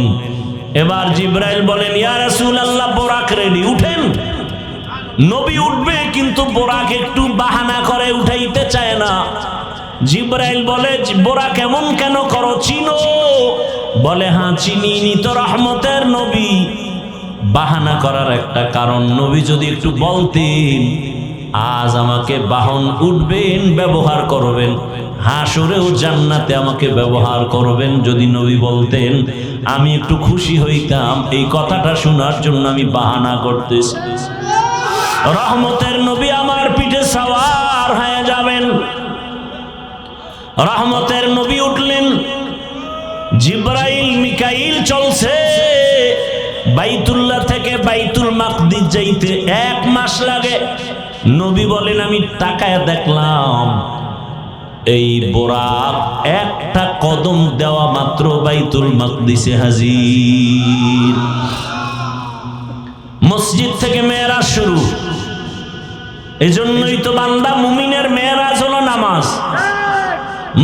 এবার জিবরাইল বলেন, ইয়া রাসূলুল্লাহ, বোরাক রেডি, উঠেন। নবী উঠবে, কিন্তু বোরাক একটু বাহানা করে, উঠাইতে চায় না। জিবরাইল বলে, বোরাক এমন কেন করো, চিনো? বলে হ্যাঁ চিনি, নি তো রহমতের নবী। বাহানা করার একটা কারণ, নবী যদি একটু বলতেন আজ আমাকে বাহন উঠবেন, ব্যবহার করবেন, হাসরেও জান্নাতে আমাকে ব্যবহার করবেন, যদি নবী বলতেন আমি একটু খুশি হইতাম। এই কথাটা শোনার জন্য আমি বাহানা করতেছি। রহমতের নবী আমার পিঠে সওয়ার হয়ে যাবেন। রহমতের নবী উঠলেন, জিবরাইল মিকাইল চলছে। বাইতুল্লাহ থেকে বাইতুল মাকদিস যাইতে 1 মাস লাগে। নবী বলেন আমি তাকায় দেখলাম এই বোরাক একটা কদম দেওয়া মাত্র বাইতুল মাকদিসে হাজির। মসজিদ থেকে মেরাজ শুরু। এজন্যই তো বান্দা মুমিনের মেরাজ হলো নামাজ।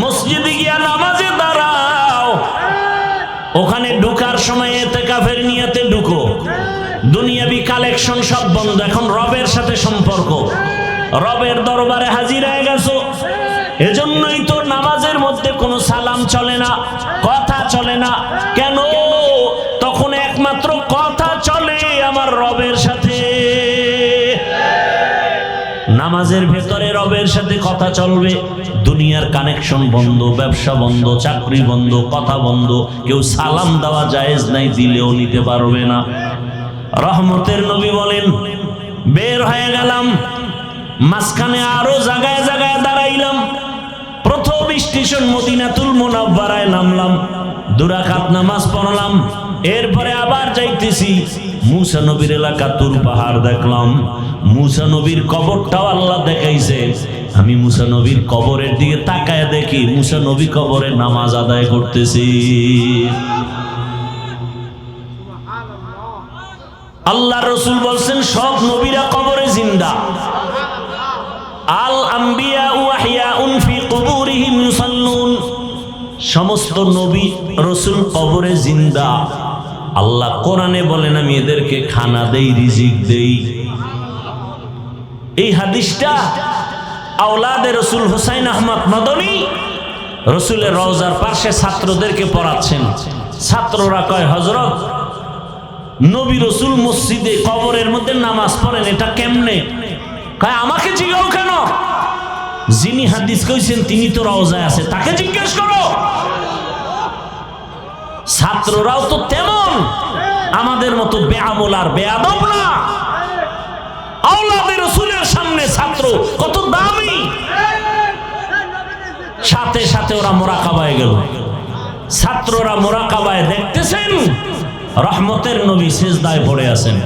মসজিদে গিয়া নামাজে দাঁড়াও, ওখানে ঢুকার সময় ইতিকাফের নিয়তে ঢুকো, দুনিয়াবি কালেকশন সব বন্ধ, এখন রবের সাথে সম্পর্ক, রবের দরবারে হাজির হয়ে গেছো। এজন্যই তো নামাজের মধ্যে কোনো সালাম চলে না, কথা চলে না। কেন? তখন একমাত্র কথা চলে আমার রবের সাথে। নামাজের ভেতরে রবের সাথে কথা চলবে, দুনিয়ার কানেকশন বন্ধ, ব্যবসা বন্ধ, চাকরি বন্ধ, কথা বন্ধ, কেউ সালাম দেওয়া জায়েজ নাই, দিলেও নিতে পারবে না। রহমতের নবী বলেন, বের হয়ে গেলাম, মাঝখানে আরো জায়গায় জায়গায় দাঁড়াইলাম। প্রথম স্টেশন মদিনাতুল মুনাওয়ারায় নামলাম, 2 রাকাত নামাজ পড়লাম। এরপরে আবার যাইতেছি, মুসা নবীর এলাকা তুর পাহাড় দেখলাম। মুসা নবীর কবরটাও আল্লাহ দেখাইছে। আমি মুসা নবীর কবরের দিকে তাকায় দেখি মুসা নবী কবরে নামাজ আদায় করতেছি। আল্লাহ রসুল বলছেন, সব নবীরা কবরে জিন্দা। আল আম্বিয়া ওয়াহিয়াউন ফি কুবুরিহিম ইউসাল্লুন, সমস্ত নবী রসুল কবরে জিন্দা। আল্লাহ কোরআনে বলেন, আমি এদেরকে খানা দেই, রিজিক দেই। এই হাদিসটা আওলাদে রসুল হুসাইন আহমদ মদনী রসুলের রওজার পাশে ছাত্রদেরকে পড়াচ্ছেন। ছাত্ররা কয়, হযরত, নবী রসুল মসজিদে কবরের মধ্যে নামাজ পড়েন, এটা কেমনে? কয়, আমাকে জিজ্ঞাও কেন? যিনি হাদিস কইছেন তিনি তো রওজায় আছে, তাকে জিজ্ঞেস করো। ছাত্ররাও তো তেমন আমাদের মতো বেআমল আর বেয়াদব না। আওলাদে রসুলের সামনে ছাত্র কত দামি, সাথে সাথে ওরা মুরাকাবায় গেল। ছাত্ররা মুরাকাবায় দেখতেছেন রহমতের নবী সিজদায় পড়ে আছেন।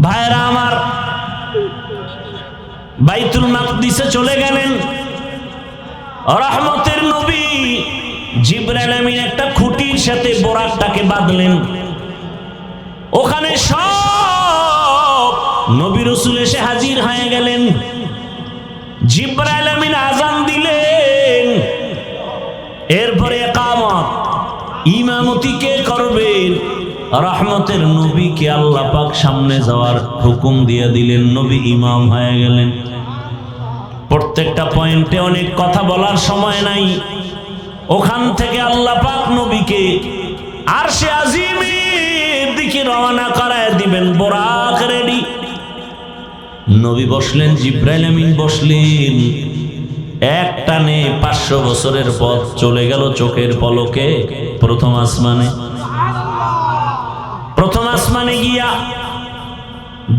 ভাইরা আমার, বাইতুল মাকদিসে চলে গেলেন। রহমতের নবী জিবরাইল আমিন একটা খুঁটির সাথে বোরাকটাকে বাঁধলেন। ওখানে সব নবী রাসূল এসে হাজির হয়ে গেলেন। জিবরাইল আমিন আযান দিলেন। এরপরে ইকামত, ইমামতি কে করবেন? রহমতের নবীকে আল্লাহ পাক সামনে যাওয়ার হুকুম দিয়ে দিলেন। নবী ইমাম হয়ে গেলেন। প্রত্যেকটা পয়েন্টে অনেক কথা বলার সময় নাই। ওখান থেকে আল্লাহ পাক নবীকে আরশে আজিমের দিকে রওনা করায় দিবেন। বোরাক রেডি। নবী বসলেন, জিবরাইল আমিন বসলেন। এক টানে 500 বছরের পথ চলে গেল চোখের পলকে প্রথম আসমানে। প্রথম আসমানে গিয়া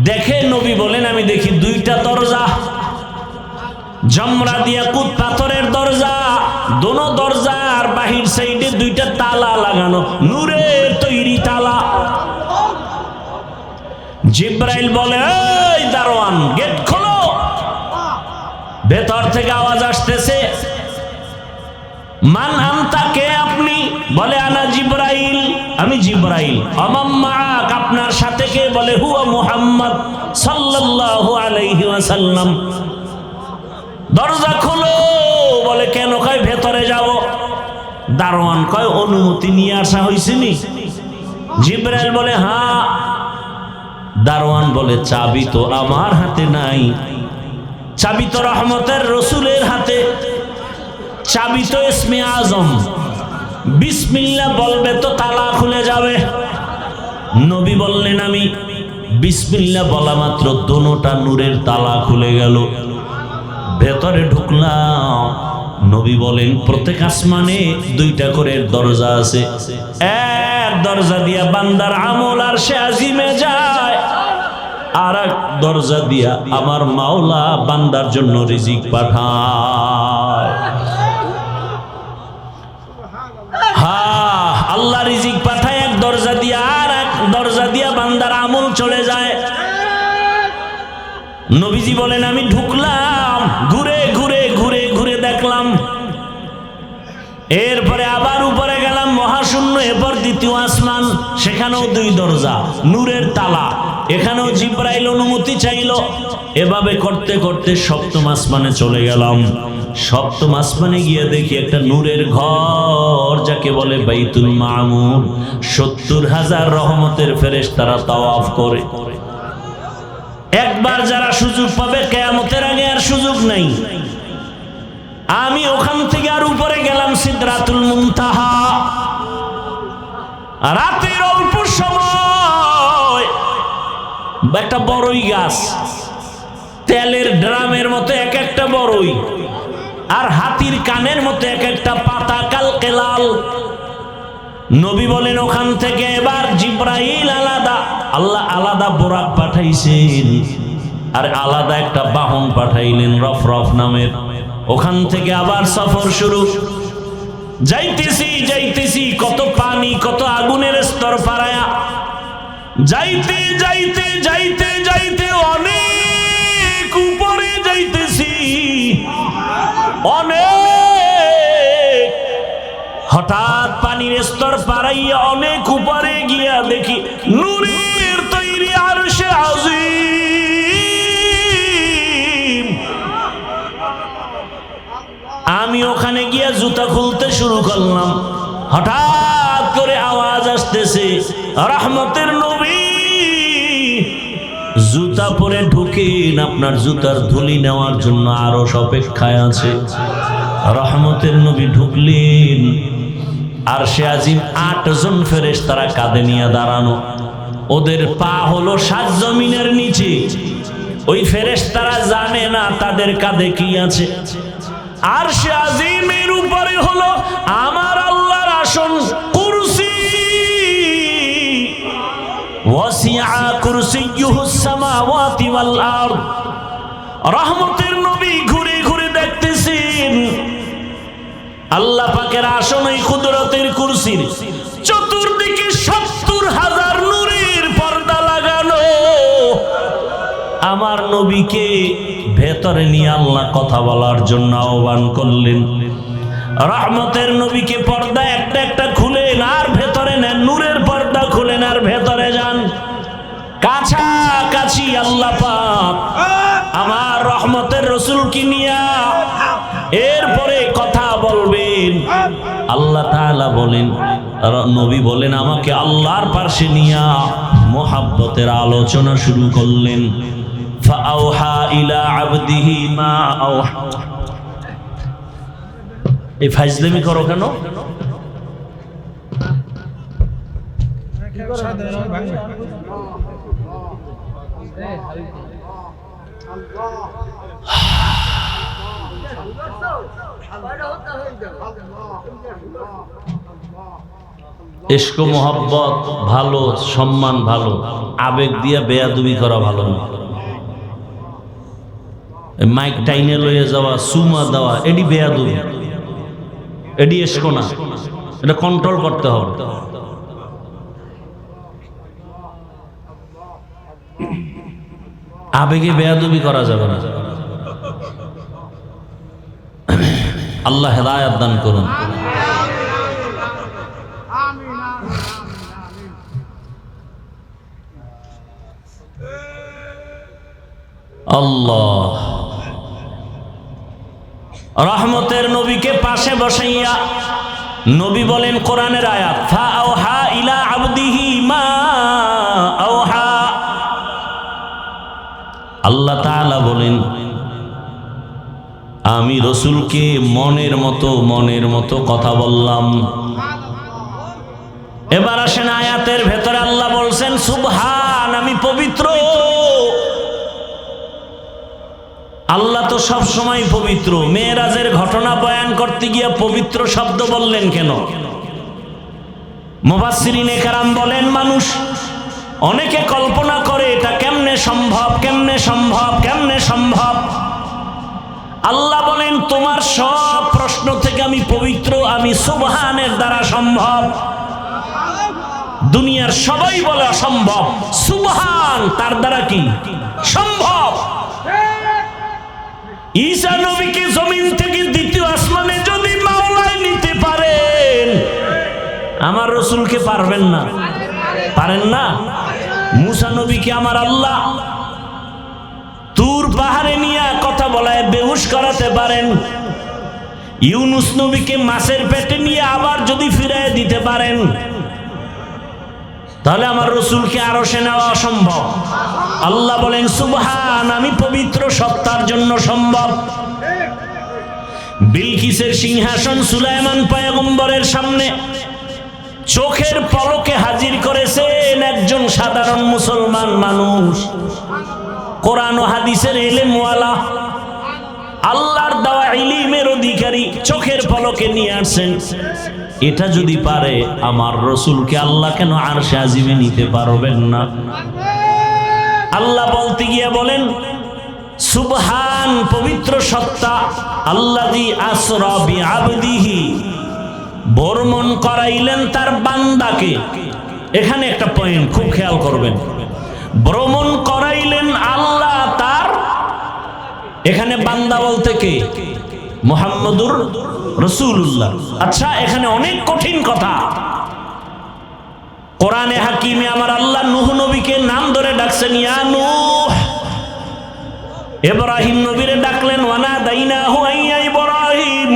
দেখে নবী বলেন, আমি দেখি 2টা দরজা, জমরা দিয়া কুত পাথরের দরজা, দোনো দরজার বাহির সাইডে 2টা তালা লাগানো, নূরের তৈরি তালা। জিবরাইল বলে, এই দারোয়ান, গেট খোলো। ভেতর থেকে আওয়াজ আসতেছে, মান আনতা, কে আপনি? বলে, আনা জিবরাইল, আমি জিবরাইল। আমাম্মাক, আপনার সাথে কে? বলে, হুয়া মুহাম্মদ সাল্লাল্লাহু আলাইহি ওয়াসাল্লাম। দরজা খোলো। বলে, কেন? কয়, ভেতরে যাব। দারোয়ান কয়, অনুমতি নিয়ে আসা হয়েছিনি? জিবরাইল বলে, হ্যাঁ। দারোয়ান বলে, চাবি তো আমার হাতে নাই, চাবি তো রহমতের রসুলের হাতে, চাবি তো ইসমে আজম, বিসমিল্লাহ বলবে তো তালা খুলে যাবে। নবী বললেন, আমি বিসমিল্লাহ বলা মাত্র দোনোটা নূরের তালা খুলে গেল। ভেতরে ঢুকলাম। নবী বলেন, প্রত্যেক আসমানে 2টা করে দরজা আছে। এক দরজা দিয়া বান্দার আমল আরশে আজিমে যায়, আর এক দরজা দিয়া আমার মাওলা বান্দার জন্য রিজিক পাঠায়। হ্যাঁ, আল্লাহ রিজিক পাঠায় এক দরজা দিয়া, আর এক দরজা দিয়া বান্দার আমল চলে যায়। নবীজি বলেন, আমি ঢুকলাম, ঘুরে ঘুরে ঘুরে ঘুরে দেখলাম। এরপরে আবার উপরে গেলাম, মহাশূন্য। এরপর 2য় আসমান, সেখানেও 2 দরজা, নূরের তালা। এখানেও জিবরাইল অনুমতি চাইল। এভাবে করতে করতে 7ম আসমানে চলে গেলাম। সপ্তম আসমানে গিয়ে দেখি একটা নূরের ঘর, যাকে বলে বাইতুল মামুর। 70,000 রহমতের ফেরেশতারা তাওয়াফ করে। একবার যারা সুযোগ পাবে, কিয়ামতের আগে আর সুযোগ নাই। আমি ওখান থেকে আর উপরে গেলাম সিদরাতুল মুনতাহা। রাতের অল্প সময় একটা বড়ই গাছ, তেলের ড্রামের মতো এক একটা বড়ই, আর হাতির কানের মতো এক একটা পাতা কালকে লাল। নবী বলেন ওখান থেকে এবার জিব্রাইল আলাদা, আল্লাহ আলাদা বোরাক পাঠাইছেন, আর আলাদা একটা বাহন পাঠাইলেন রফরফ নামের। ওখান থেকে আবার সফর শুরু। যাইতেছি যাইতেছি, কত পানি, কত আগুনের স্তর পারায়া যাইতে যাইতে যাইতে যাইতে অনেক উপরে যাইতেছি, অনেক। হঠাৎ পানির স্তর পারাইয়া অনেক উপরে গিয়া দেখি নূরের তৈরি আরশে আজিম। আমি ওখানে গিয়া জুতা খুলতে শুরু করলাম। হঠাৎ করে আওয়াজ আসতেছে, রহমতের নবী জুতা পরে ঢুকেন, আপনার জুতার ধুলি নেওয়ার জন্য আরো অপেক্ষায় আছে। রহমতের নবী ঢুকলেন, আরশে আজিম 8 জন ফেরেশতারা কাঁধে নিয়ে দাঁড়ানো। ওদের পা হলো 7 জমিনের নিচে। ওই ফেরেশতারা জানে না তাদের কাঁধে কি আছে। আরশে আজিমের উপরে হলো আমার আল্লাহর আসন, কুরসি। ওয়াসিআ কুরসিয়ুহুস সামাওয়াতি ওয়াল আরদ। রহমতের নবী ঘুরে ঘুরে দেখতেছেন আল্লাহ পাকের আসন ওই কুদরতের কুরসির চতুর্দিকে 70,000 নূরের পর্দা লাগানো। আমার নবীকে ভেতরে নিয়ে আল্লাহ কথা বলার জন্য আহ্বান করলেন। রহমতের নবীকে পর্দা একটা একটা খুলেন আর ভেতরে নেন, নূরের পর্দা খুলেন আর ভেতরে যান। কাছাকাছি আল্লাহ পাক আমার রহমতের রাসূলকে নিয়া এরপরে কথা বলবেন। আল্লাহ তাআলা বলেন, নবী বলেন, আমাকে আল্লাহর পাশে নিয়া মোহাব্বতের আলোচনা শুরু করলেন। ফাআওহা ইলা আবদিহি মা আওহা। এই ফাজলামি করো কেন? ইশক মোহাব্বত ভালো, সম্মান ভালো, আবেগ দিয়া বেয়াদবি করা ভালো না। মাইক টাইনে লইয়া যাওয়া, সুমা দেওয়া, এডি বেয়াদবি, এডি ইশক না। এটা কন্ট্রোল করতে হবে। আবেগে বেয়াদবি করা যাবে না। আল্লাহ হেদায়েত দান করুন। আল্লাহ রহমতের নবীকে পাশে বসাইয়া নবী বলেন কোরআনের আয়াত, ফাআওহা ইলা আবদিহি মা আওহা। আল্লাহ তাআলা বলেন, আমি রাসূলকে মনের মতো কথা বললাম। এবার আসেন আয়াতের ভেতরে আল্লাহ বলছেন, সুবহান, আমি পবিত্র। আল্লাহ তো সব সময় পবিত্র। মেরাজের ঘটনা বয়ান করতে গিয়ে পবিত্র শব্দ বললেন কেন? মুফাসসিরিনে কেরাম বলেন, মানুষ অনেকে কল্পনা করে এটা কেমনে সম্ভব, কেমনে সম্ভব, কেমনে সম্ভব। আল্লাহ বলেন, তোমার সব প্রশ্ন থেকে আমি পবিত্র, আমি সুবহানের দ্বারা সম্ভব। দুনিয়ার সবাই বলে অসম্ভব, সুবহান তার দ্বারা কি সম্ভব। ঈসা নবীকে জমিন থেকে দ্বিতীয় আসমানে যদি মাওলায় নিতে পারেন, আমার রাসূলকে পারবেন না? পারেন না? মুসা নবীকে আমার আল্লাহ তুর পাহাড়ে নিয়ে কথা বলায় বেহুশ করাতে পারেন, ইউনুস নবীকে মাছের পেটে নিয়ে আবার যদি ফিরিয়ে দিতে পারেন, তাহলে আমার রসুলকে আরশে নেওয়া অসম্ভব। আল্লাহ বলেন সুবহান, আমি পবিত্র সত্তার জন্য সম্ভব। বিলকিসের সিংহাসন সুলাইমান পয়গম্বরের সামনে চোখের পলকে হাজির করেছেন একজন সাধারণ মুসলমান মানুষ, কোরআন ও হাদিসের ইলমওয়ালা, আল্লাহর দেওয়া ইলমের অধিকারী, চোখের পলকে নিয়ে আসছেন। এটা যদি পারে আমার রসুলকে আল্লাহ কেন আরশে আজিমে নিতে পারবেন না? আল্লাহ বলতে গিয়ে বলেন সুবহান, পবিত্র সত্তা, আল্লাযী আসরা বিআবদিহি, ভ্রমণ করাইলেন তার বান্দাকে। এখানে একটা পয়েন্ট খুব খেয়াল করবেন, ভ্রমণ করাইলেন আল্লাহ তার, এখানে বান্দা বলতে কে? মুহাম্মদুর রাসূলুল্লাহ। আচ্ছা, এখানে অনেক কঠিন কথা। কোরআনে হাকিমে আমার আল্লাহ নূহ নবীকে নাম ধরে ডাকছেন, ইয়া নূহ। ইব্রাহিম নবীরে ডাকলেন ওয়ানাদাইনাহু আইয়া ইব্রাহিম।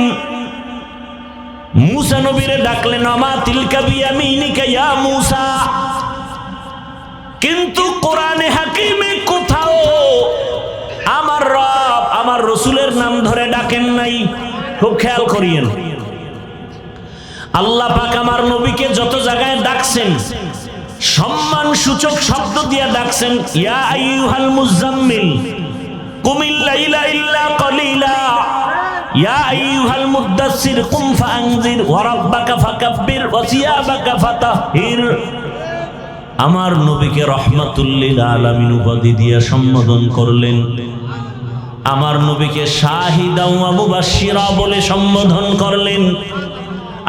মূসা নবীরে ডাকলেন আমা তিলকা বিয়ামিনিকা ইয়া মূসা। কিন্তু কোরআনে হাকিমে কোথাও আমার রব আমার রসুলের নাম ধরে ডাকেন নাই। খুব খেয়াল করিয়েন, আল্লাহ পাক আমার নবীকে যত জায়গায় ডাকছেন সম্মান সূচক শব্দ দিয়ে ডাকছেন, ইয়া আইয়ুহাল মুজাম্মিল কুমিল লাইলা ইল্লা কলিলা, ইয়া আইয়ুহাল মুদ্দাসসির কুম ফাআনজির ওয়া রাব্বাকা ফাকাব্বির ওয়া সিয়াবাকা ফাতাহহির। আমার নবীকে রাহমাতুল লিল আলামিন উপাধি দিয়ে সম্বোধন করলেন, আমার নবীকে শাহিদা ওয়া মুবাশশিরা বলে সম্বোধন করলেন,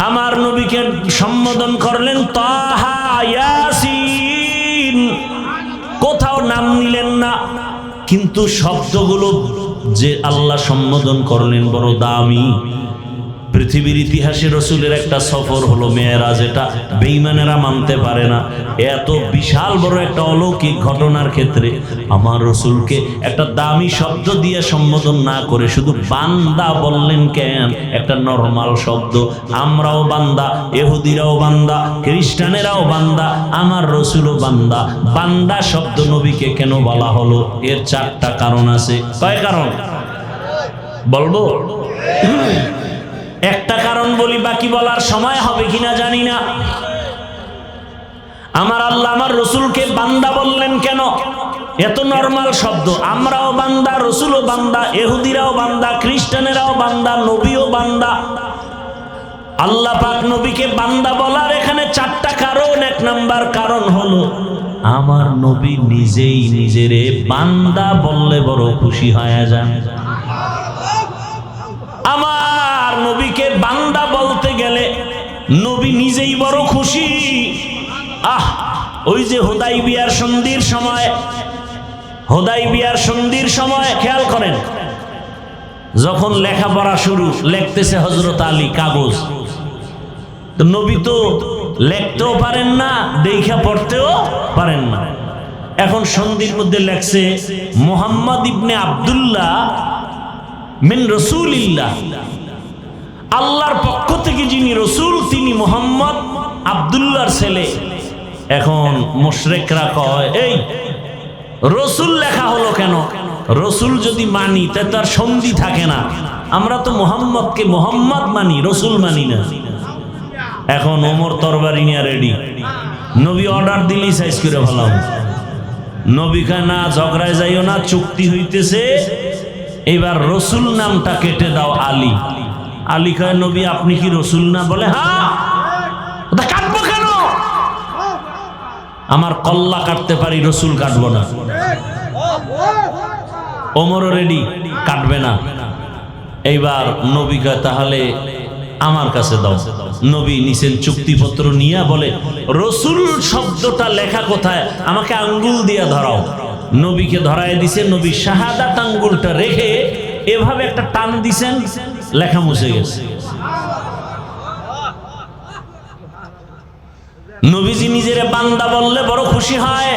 আমার নবীকে সম্বোধন করলেন তাহা, ইয়াসিন। কোথাও নাম নিলেন না, কিন্তু শব্দগুলো যে আল্লাহ সম্বোধন করলেন বড় দামি। পৃথিবীর ইতিহাসে রসুলের একটা সফর হলো মেরাজ, এটা বেঈমানেরা মানতে পারে না। এত বিশাল বড় একটা অলৌকিক ঘটনার ক্ষেত্রে আমার রসুলকে একটা দামি শব্দ দিয়ে সম্বোধন না করে শুধু বান্দা বললেন কেন? একটা নরমাল শব্দ। আমরাও বান্দা, ইহুদিরাও বান্দা, খ্রিস্টানেরাও বান্দা, আমার রসুলও বান্দা। বান্দা শব্দ নবীকে কেন বলা হলো? এর চারটা কারণ আছে। কয় কারণ বলবো? একটা কারণ বলি, বাকি বলার সময় হবে কিনা জানি না। আমার আল্লাহ আমার রসুলকে বান্দা বললেন কেন? এত নরমাল শব্দ। আমরাও বান্দা, রসুলও বান্দা, ইহুদিরাও বান্দা, খ্রিস্টানেরাও বান্দা, নবীও বান্দা। আল্লাহ পাক নবীকে বান্দা বলার এখানে চারটা কারণ। এক নাম্বার কারণ হলো আমার নবী নিজেই নিজেরে বান্দা বললে বড় খুশি হয়ে যান। আমার নবীকে বান্দা বলতে গেলে নবী নিজেই বড় খুশি। ওই যে হুদাইবিয়ার সন্ধির সময় খেয়াল করেন, যখন লেখাপড়া শুরু, লিখতেছে হযরত আলী কাগজ, তো নবী তো লিখতেও পারেন না, দেখা পড়তেও পারেন না। এখন সন্ধির মধ্যে লেখছে মুহাম্মদ ইবনে আব্দুল্লাহ মিন রাসূলিল্লাহ, আল্লাহর পক্ষ থেকে যিনি রসুল তিনি মুহাম্মদ আব্দুল্লাহর ছেলে। এখন মুশরিকরা কয়, এই রসুল লেখা হলো কেন? রসুল যদি মানি তা তার সন্ধি থাকে না। আমরা তো মুহাম্মদকে মুহাম্মদ মানি, রসুল মানি না। এখন ওমর তরবারি নিয়ে রেডি, নবী অর্ডার দিলেই সাইজ করে ভালাম। নবী কয় না, ঝগড়ায় যাইও না, চুক্তি হইতেছে, এবার রসুল নামটা কেটে দাও আলী। আলী কয় নবী আপনি কি রসুল না? বলে হ্যাঁ। কাটবো কেন? আমার কল্লা কাটতে পারি, রসুল কাটবো না। ওমরও রেডি, কাটবে না। এইবার নবী কয় তাহলে আমার কাছে দাও। নবী নিছেন চুক্তিপত্র নিয়ে, বলে রসুল শব্দটা লেখা কোথায়? আমাকে আঙ্গুল দিয়ে ধরাও। নবীকে ধরায় দিছে। নবী শাহাদাত আঙ্গুলটা রেখে এভাবে একটা টান দিছেন, লেখা মুছে গেছে। নবীজি নিজের বান্দা বললে বড় খুশি হয়,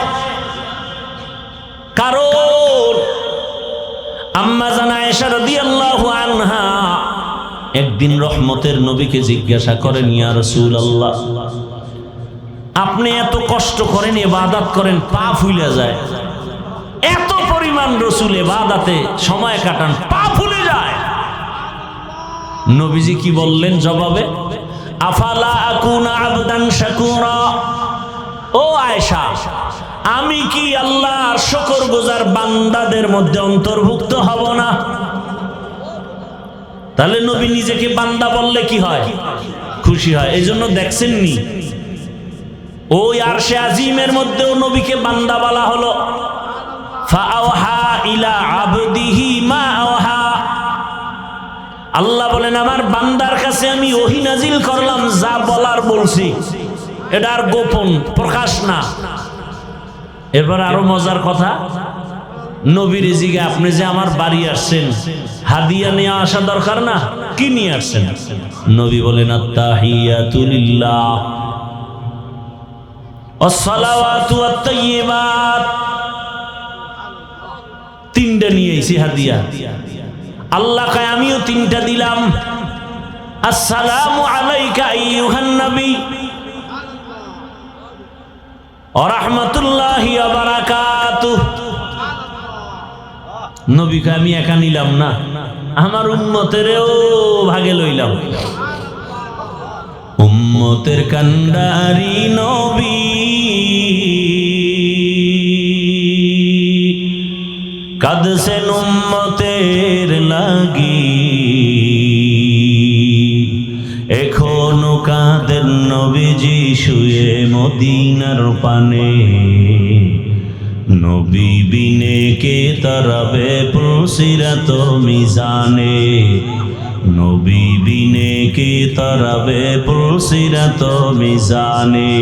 কারণ আম্মা জান আয়েশা রাদিয়াল্লাহু আনহা একদিন রহমতের নবীকে জিজ্ঞাসা করেন, ইয়া রাসূলুল্লাহ, আপনি এত কষ্ট করেন, ইবাদত করেন, পা ফুলে যায়, এত পরিমাণ রাসূল ইবাদতে সময় কাটান, পা ফুলে যায়। নবীজি কি বললেন জবাবে? আফালা আকুনা আবদান শাকুরা, ও আয়েশা, আমি কি আল্লাহর শুকরগুজার বান্দাদের মধ্যে অন্তর্ভুক্ত হব না? তাহলে নবী নিজেকে বান্দা বললে কি হয়? খুশি হয়। এই জন্য দেখছেননি ওই আরশে আজিমের মধ্যেও নবীকে বান্দা বলা হলো। ফাআওহা ইলা আবদিহি মা আওহা, আল্লাহ বলেন আমার বান্দার কাছে আমি ওহী নাজিল করলাম, যা বলার বলছি, এটা আর গোপন প্রকাশ না। এবার আরো মজার কথা, নবীর জিগে আপনি যে আমার বাড়ি আসছেন, হাদিয়া নিয়ে আসা দরকার না? কি নিয়ে আসছেন? নবী বলেন আত্তাহিয়াতু লিল্লাহ ওয়াসসালাওয়াতু ওয়াত-তাইয়্যিবাত, তিনটা নিয়ে আইছি হাদিয়া। আল্লাহ কয় আমিও তিনটা দিলাম। আসসালামু আলাইকা আইয়ুহান নবী ওয়া রাহমাতুল্লাহি ওয়া বারাকাতুহু। নবীকে আমি একা নিলাম না, আমার উম্মতেরও ভাগে লইলাম। উম্মতের কান্ডারি নবী, কাঁদছেন উম্মতের লাগি, এখনো কাঁদেন নবীজি শুয়ে মদিনার পানে। নবী বিনে কে তারাবে পুলসিরাত মিজানে, নবী বিনে কে তারাবে পুলসিরাত মিজানে।